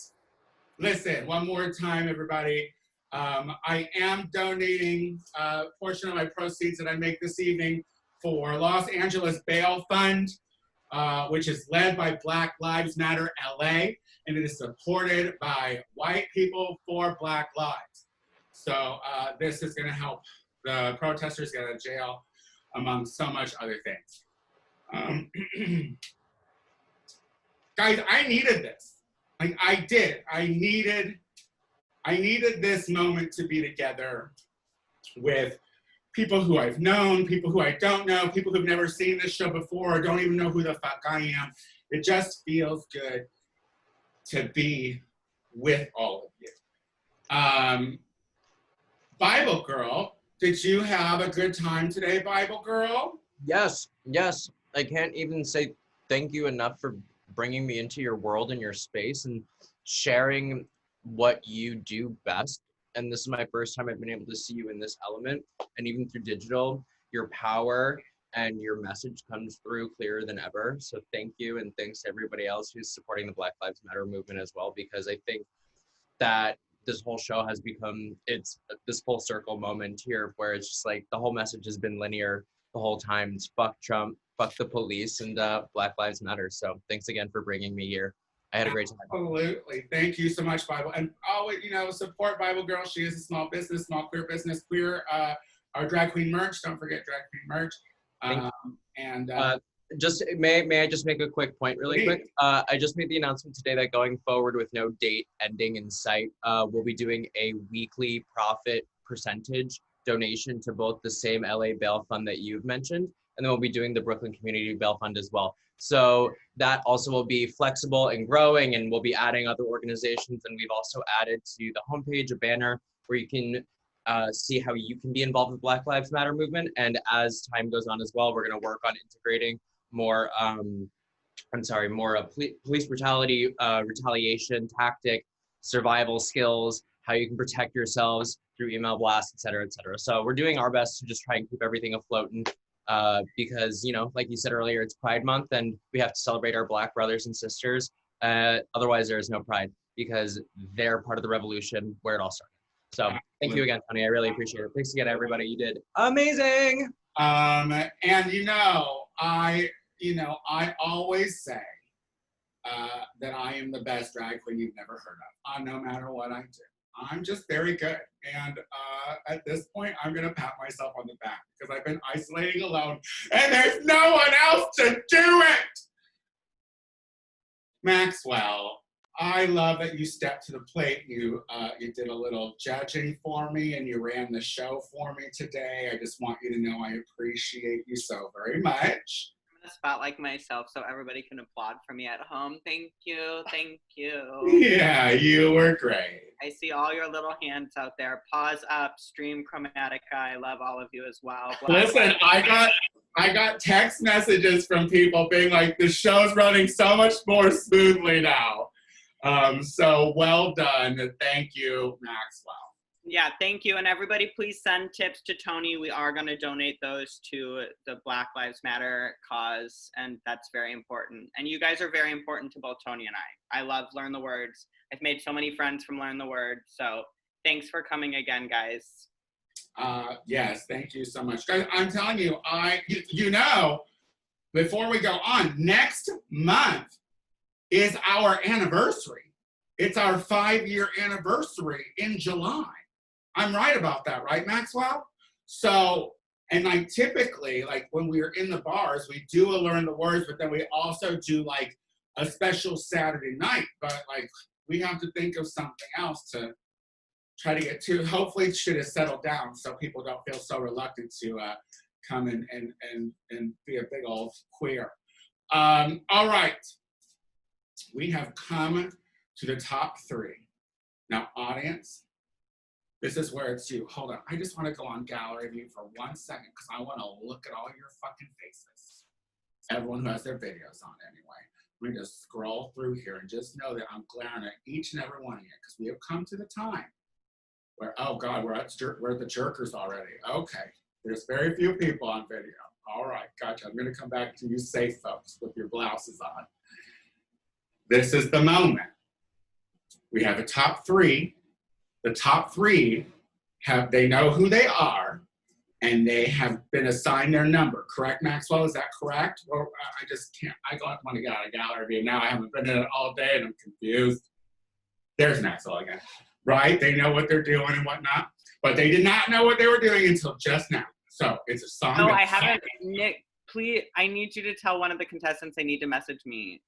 Listen, one more time, everybody. I am donating a portion of my proceeds that I make this evening for Los Angeles Bail Fund, which is led by Black Lives Matter LA, and it is supported by white people for Black lives. So this is going to help the protesters get out of jail, among so much other things. Guys, I needed this. Like I did. I needed this moment to be together with people who I've known, people who I don't know, people who've never seen this show before or don't even know who the fuck I am. It just feels good to be with all of you. Bible Girl, did you have a good time today, Bible Girl? Yes. I can't even say thank you enough for bringing me into your world and your space and sharing what you do best. And this is my first time I've been able to see you in this element. And even through digital, your power and your message comes through clearer than ever. So thank you, and thanks to everybody else who's supporting the Black Lives Matter movement as well, because I think that this whole show has become, it's this full circle moment here where it's just like the whole message has been linear the whole time. It's fuck Trump, fuck the police, and Black Lives Matter. So thanks again for bringing me here. I had a great time. Absolutely. Thank you so much, Bible. And always, support Bible Girl. She is a small business, small queer business, our drag queen merch. Don't forget drag queen merch. Just may I just make a quick point really quick? I just made the announcement today that going forward with no date ending in sight, we'll be doing a weekly profit percentage donation to both the same LA Bail Fund that you've mentioned, and then we'll be doing the Brooklyn Community Bail Fund as well. So that also will be flexible and growing, and we'll be adding other organizations. And we've also added to the homepage a banner where you can see how you can be involved with Black Lives Matter movement. And as time goes on as well, we're going to work on integrating more, police brutality, retaliation tactic, survival skills, how you can protect yourselves through email blasts, et cetera, et cetera. So we're doing our best to just try and keep everything afloat, and because, like you said earlier, it's Pride Month and we have to celebrate our Black brothers and sisters. Otherwise, there is no Pride, because they're part of the revolution where it all started. So thank you again, Tony. I really appreciate it. Thanks again, everybody. You did amazing. And I always say that I am the best drag queen you've never heard of, no matter what I do. I'm just very good. And at this point, I'm going to pat myself on the back because I've been isolating alone and there's no one else to do it. Maxwell, I love that you stepped to the plate. You did a little judging for me and you ran the show for me today. I just want you to know I appreciate you so very much. I'm gonna spotlight myself so everybody can applaud for me at home. Thank you. Yeah, you were great. I see all your little hands out there. Pause up, stream Chromatica. I love all of you as well. Listen, I got text messages from people being like, the show's running so much more smoothly now. So well done. Thank you, Maxwell. Yeah, thank you. And everybody, please send tips to Tony. We are going to donate those to the Black Lives Matter cause, and that's very important. And you guys are very important to both Tony and I. I love Learn the Words. I've made so many friends from Learn the Words. So thanks for coming again, guys. Yes, thank you so much. Guys, I'm telling you, before we go on, next month is our anniversary. It's our 5-year anniversary in July. I'm right about that, right, Maxwell? So, and like typically, like when we are in the bars, we do a Learn the Words, but then we also do like a special Saturday night. But like we have to think of something else to try to get to. Hopefully shit has settled down so people don't feel so reluctant to come and be a big old queer. All right. We have come to the top 3. Now, audience, this is where it's you. Hold on. I just want to go on gallery view for 1 second because I want to look at all your fucking faces. Everyone who has their videos on anyway. Let me just scroll through here and just know that I'm glaring at each and every one of you because we have come to the time where, oh God, we're at the jerkers already. Okay. There's very few people on video. All right, gotcha. I'm going to come back to you safe folks with your blouses on. This is the moment. We have a top 3. The top 3 they know who they are, and they have been assigned their number. Correct, Maxwell? Is that correct? Or I just can't. I don't want to get out of gallery view now. I haven't been in it all day, and I'm confused. There's Maxwell again. Right? They know what they're doing and whatnot, but they did not know what they were doing until just now. So it's a song. No, I haven't. Nick, please, I need you to tell one of the contestants they need to message me.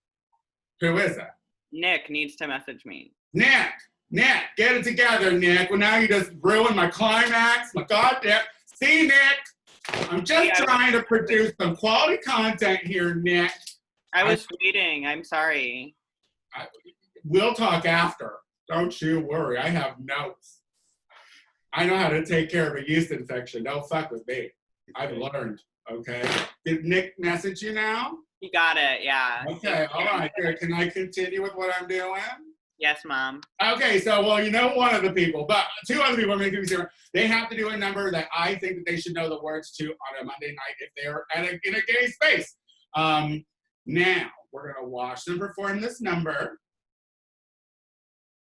Who is that? Nick needs to message me. Nick, get it together, Nick. Well, now you just ruined my climax, my goddamn. See, Nick, I'm just trying to produce some quality content here, Nick. I was waiting. I'm sorry. We'll talk after. Don't you worry. I have notes. I know how to take care of a yeast infection. Don't fuck with me. I've learned, okay? Did Nick message you now? He got it, yeah. Okay, all right, good. Can I continue with what I'm doing? Yes, Mom. Okay, so, well, you know one of the people, but 2 other people, they have to do a number that I think that they should know the words to on a Monday night if they're in a gay space. Now, we're going to watch them perform this number.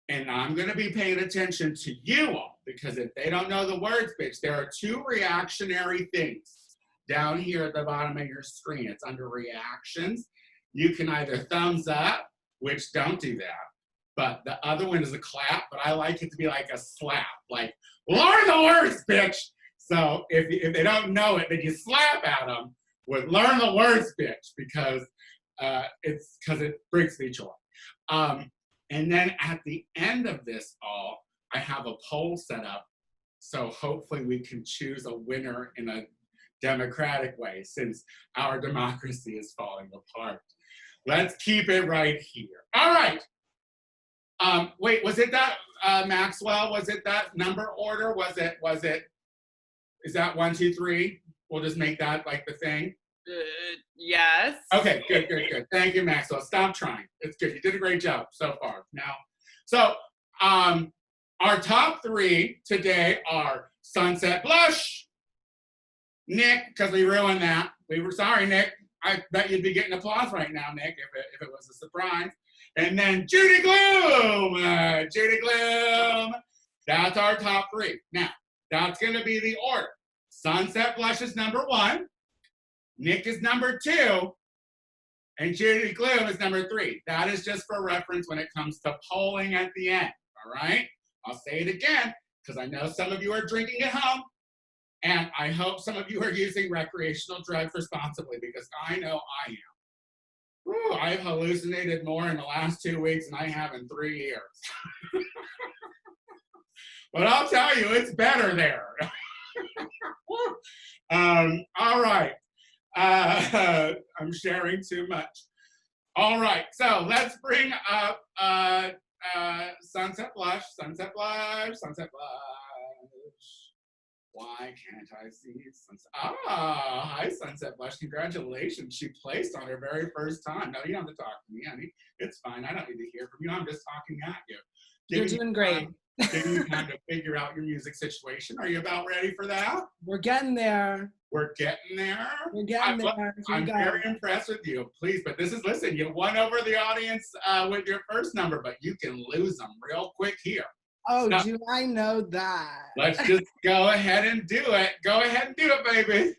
And I'm going to be paying attention to you all, because if they don't know the words, bitch, there are 2 reactionary things down here at the bottom of your screen. It's under reactions. You can either thumbs up, which don't do that, but the other one is a clap, but I like it to be like a slap, like, learn the words, bitch. So if they don't know it, then you slap at them with learn the words, bitch, because it brings me joy. And then at the end of this all, I have a poll set up. So hopefully we can choose a winner in a democratic way, since our democracy is falling apart. Let's keep it right here. All right. Wait, was it that, Maxwell? Was it that number order? Is that 1, 2, 3? We'll just make that like the thing. Yes. Okay, good. Thank you, Maxwell. Stop trying. It's good. You did a great job so far. So our top 3 today are Sunset Blush, Nick, because we ruined that. We were sorry, Nick. I bet you'd be getting applause right now, Nick, if it was a surprise. And then Judy Gloom. Judy Gloom. That's our top 3. Now, that's going to be the order. Sunset Blush is number 1. Nick is number 2, and Judy Gloom is number 3. That is just for reference when it comes to polling at the end, all right? I'll say it again, because I know some of you are drinking at home, and I hope some of you are using recreational drugs responsibly, because I know I am. Ooh, I've hallucinated more in the last 2 weeks than I have in 3 years. But I'll tell you, it's better there. All right. I'm sharing too much. All right, so let's bring up Sunset Blush. Why can't I see Sunset? Hi, Sunset Blush. Congratulations. She placed on her very first time. No, you don't have to talk to me, honey. It's fine. I don't need to hear from you. I'm just talking at you. You're doing great. Giving you time to figure out your music situation. Are you about ready for that? We're getting there. We're getting there. I'm very impressed with you. Please, but listen, you won over the audience with your first number, but you can lose them real quick here. Oh, so, do I know that? Let's just go ahead and do it. Go ahead and do it, baby.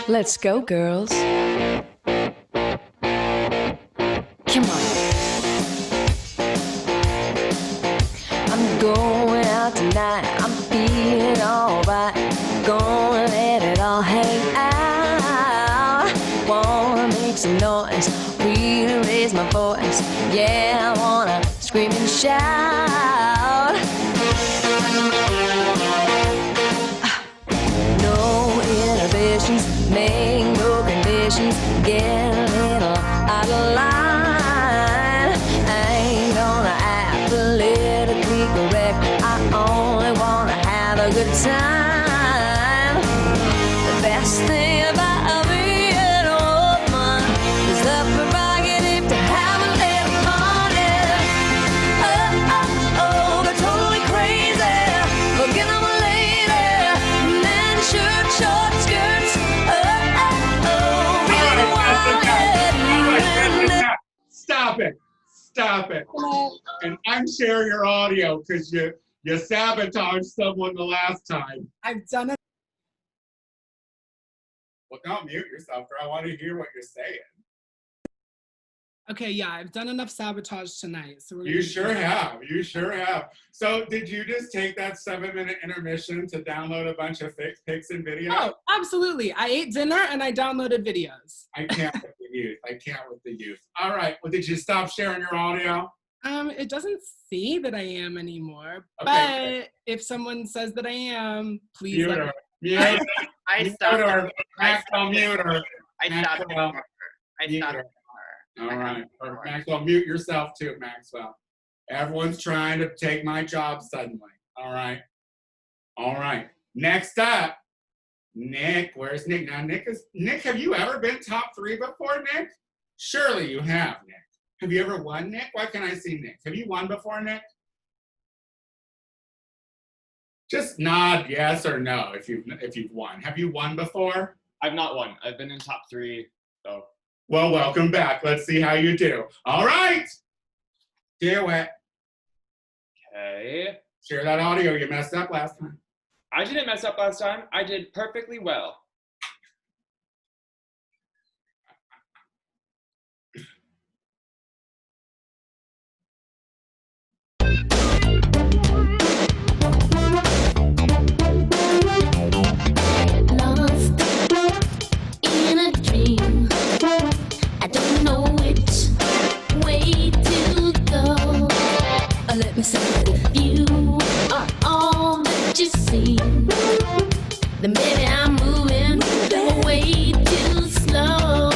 Let's go, girls. Come on. I'm going out tonight. I'm feeling alright. Gonna let it all hang out. Wanna make some noise. Really raise my voice. Yeah, I wanna scream and shout. No inhibition. the time. The best thing about being a woman is the prerogative to have a little party. Oh, oh, oh, they're totally crazy. Forget I'm a lady. Men, shirt, short skirts. Oh, oh, oh, being wild. Stop it. Stop it. And unshare your audio because you sabotaged someone the last time. I've done it. Well, don't mute yourself, girl. I want to hear what you're saying. Okay, yeah, I've done enough sabotage tonight. So we're You sure have. You sure have. So did you just take that 7-minute intermission to download a bunch of pics and videos? Oh, absolutely. I ate dinner and I downloaded videos. I can't with the youth. I can't with the youth. All right. Well, did you stop sharing your audio? It doesn't say that I am anymore, Okay, but if someone says that I am, please Mute let her. me. Mute I Mute stopped her. it. Maxwell, mute her. I stopped it. Maxwell, I mute stopped her. it. All right. Or Maxwell, mute yourself too, Maxwell. Everyone's trying to take my job suddenly. All right. All right. Next up, Nick. Where's Nick? Now, Nick, have you ever been top 3 before, Nick? Surely you have, Nick. Have you ever won, Nick? Why can't I see Nick? Have you won before, Nick? Just nod yes or no if you've won. Have you won before? I've not won. I've been in top 3, though. Well, welcome back. Let's see how you do. All right. Do it. Okay. Share that audio. You messed up last time. I didn't mess up last time. I did perfectly well. Lost in a dream. I don't know which way to go. Let me say that if you are all that you seem, then maybe I'm moving way too slow.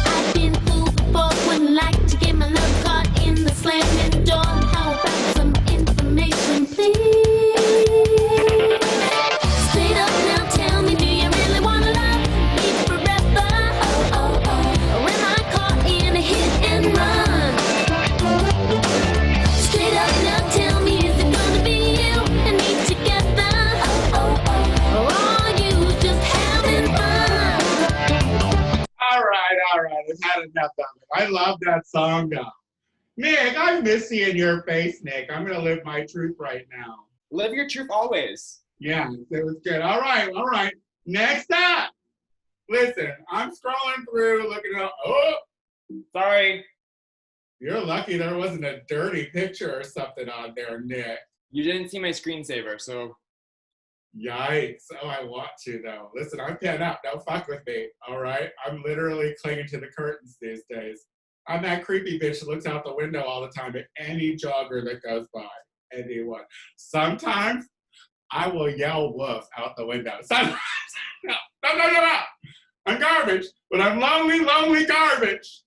I've been fooled before, wouldn't like to get my love caught in the slamming door. How about some information, please? Straight up now, tell me, do you really wanna love me forever? Oh, oh, oh. Or am I caught in a hit and run? Straight up now, tell me, is it gonna be you and me together? Oh, oh, oh. Or are you just having fun? All right. I've had enough of it. I love that song, though. Nick, I miss seeing your face, Nick. I'm going to live my truth right now. Live your truth always. Yeah, it was good. All right. Next up. Listen, I'm scrolling through, looking at, oh, Sorry. you're lucky there wasn't a dirty picture or something on there, Nick. You didn't see my screensaver, so Yikes. Oh, I want to, though. Listen, I'm penned up. Don't fuck with me, all right? I'm literally clinging to the curtains these days. I'm that creepy bitch that looks out the window all the time at any jogger that goes by. Anyone. Sometimes I will yell woof out the window. Sometimes, no. I'm garbage, but I'm lonely garbage.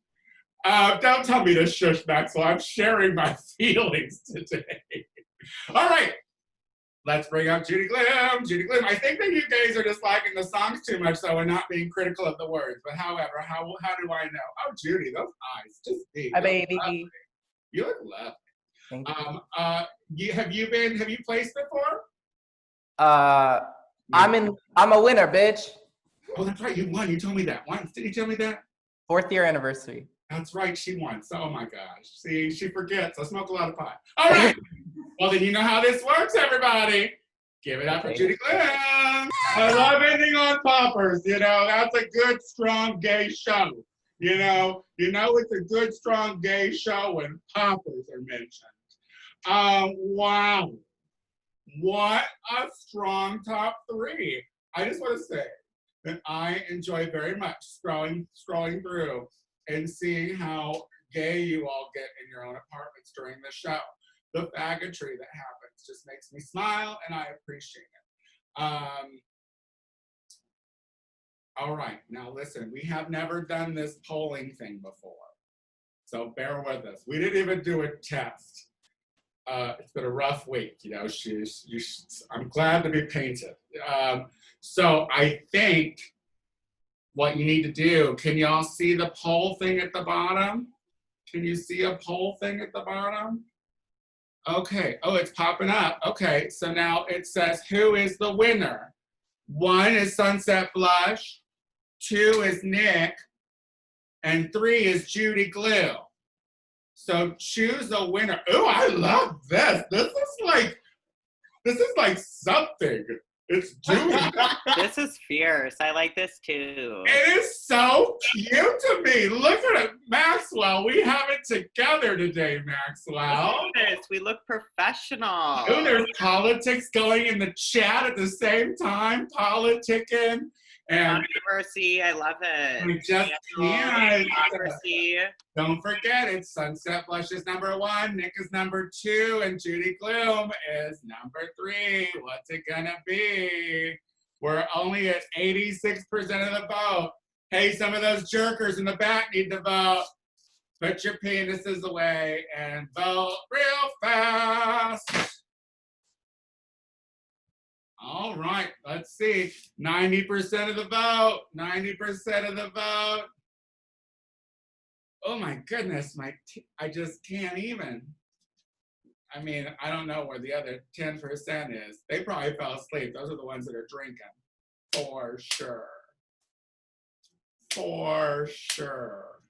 Don't tell me to shush, Maxwell. I'm sharing my feelings today. All right. Let's bring up Judy Glim. Judy Glim. I think that you guys are just liking the songs too much, though, and not being critical of the words. But however, how do I know? Oh, Judy, those eyes, just deep. Hi, baby. You look lovely. Thank you. Have you placed before? I'm a winner, bitch. Oh, that's right. You won. You told me that once. Did you tell me that? 4th year anniversary. That's right. She won. So, oh my gosh. See, she forgets. I smoke a lot of pot. All right. Well, then you know how this works, everybody. Give it up for Judy Glim. I love ending on poppers. You know, that's a good, strong, gay show. You know, it's a good, strong, gay show when poppers are mentioned. Wow. What a strong top 3. I just want to say that I enjoy very much scrolling through and seeing how gay you all get in your own apartments during the show. The faggotry that happens just makes me smile, and I appreciate it. All right, now listen, we have never done this polling thing before, so bear with us. We didn't even do a test. it's been a rough week. You know, I'm glad to be painted. So I think what you need to do, can y'all see the poll thing at the bottom? Can you see a poll thing at the bottom? Okay, oh, it's popping up. Okay, so now it says, who is the winner? 1 is Sunset Blush, 2 is Nick, and 3 is Judy Glue. So choose a winner. Oh, I love this. This is like something. It's Judy. This is fierce. I like this too. It is so cute to me. Look at it, Maxwell. We have it together today, Maxwell. Look at this. We look professional. Oh, there's politics going in the chat at the same time. Politicking. And controversy. I love it. We just can't. Democracy. Don't forget, it's Sunset Blush is number 1, Nick is number 2, and Judy Gloom is number 3. What's it gonna be? We're only at 86% of the vote. Hey, some of those jerkers in the back need to vote. Put your penises away and vote real fast. All right, let's see. 90% of the vote. 90% of the vote. Oh my goodness, I just can't even. I mean, I don't know where the other 10% is. They probably fell asleep. Those are the ones that are drinking. For sure. For sure.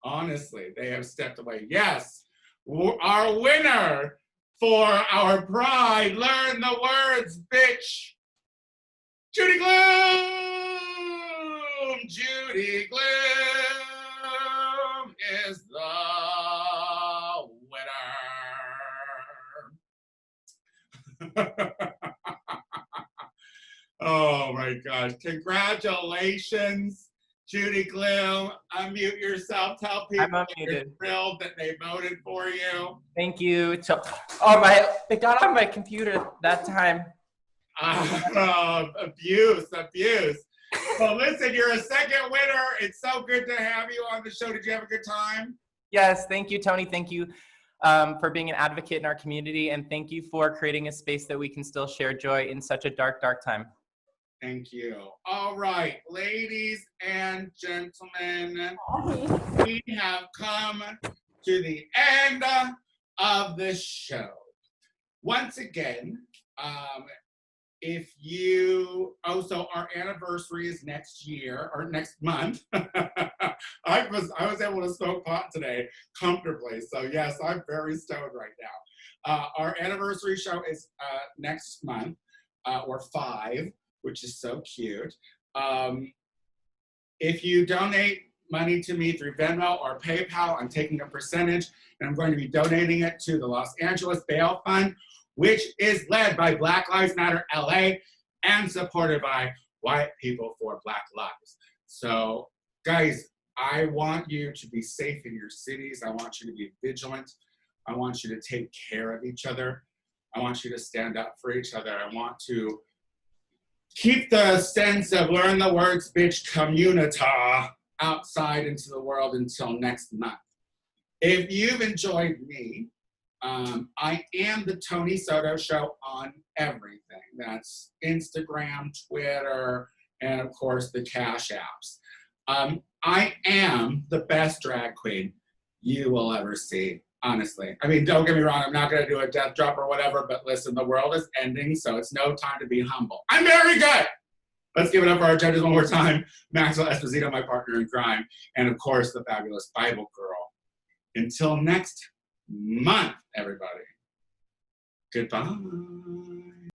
Honestly, they have stepped away. Yes, our winner for our pride, learn the words, bitch. Judy Gloom! Judy Gloom is the winner. Oh my gosh, congratulations, Judy Gloom. Unmute yourself, tell people you're thrilled that they voted for you. Thank you. It got on my computer that time. Abuse. Well, listen, you're a second winner. It's so good to have you on the show. Did you have a good time? Yes, thank you, Tony. Thank you for being an advocate in our community, and thank you for creating a space that we can still share joy in such a dark, dark time. Thank you. All right, ladies and gentlemen, we have come to the end of the show. Once again, so our anniversary is next year or next month. I was able to smoke pot today comfortably. So yes, I'm very stoned right now. Our anniversary show is next month, or 5, which is so cute. If you donate money to me through Venmo or PayPal, I'm taking a percentage, and I'm going to be donating it to the Los Angeles Bail Fund, which is led by Black Lives Matter LA and supported by White People for Black Lives. So guys, I want you to be safe in your cities. I want you to be vigilant. I want you to take care of each other. I want you to stand up for each other. I want to keep the sense of learn the words, bitch, communita outside into the world until next month. If you've enjoyed me, I am the Tony Soto Show on everything. That's Instagram, Twitter, and of course the Cash Apps. I am the best drag queen you will ever see, honestly. I mean, don't get me wrong, I'm not gonna do a death drop or whatever, but listen, the world is ending, so it's no time to be humble. I'm very good! Let's give it up for our judges one more time. Maxwell Esposito, my partner in crime, and of course, the fabulous Bible Girl. Until next month, everybody. Goodbye.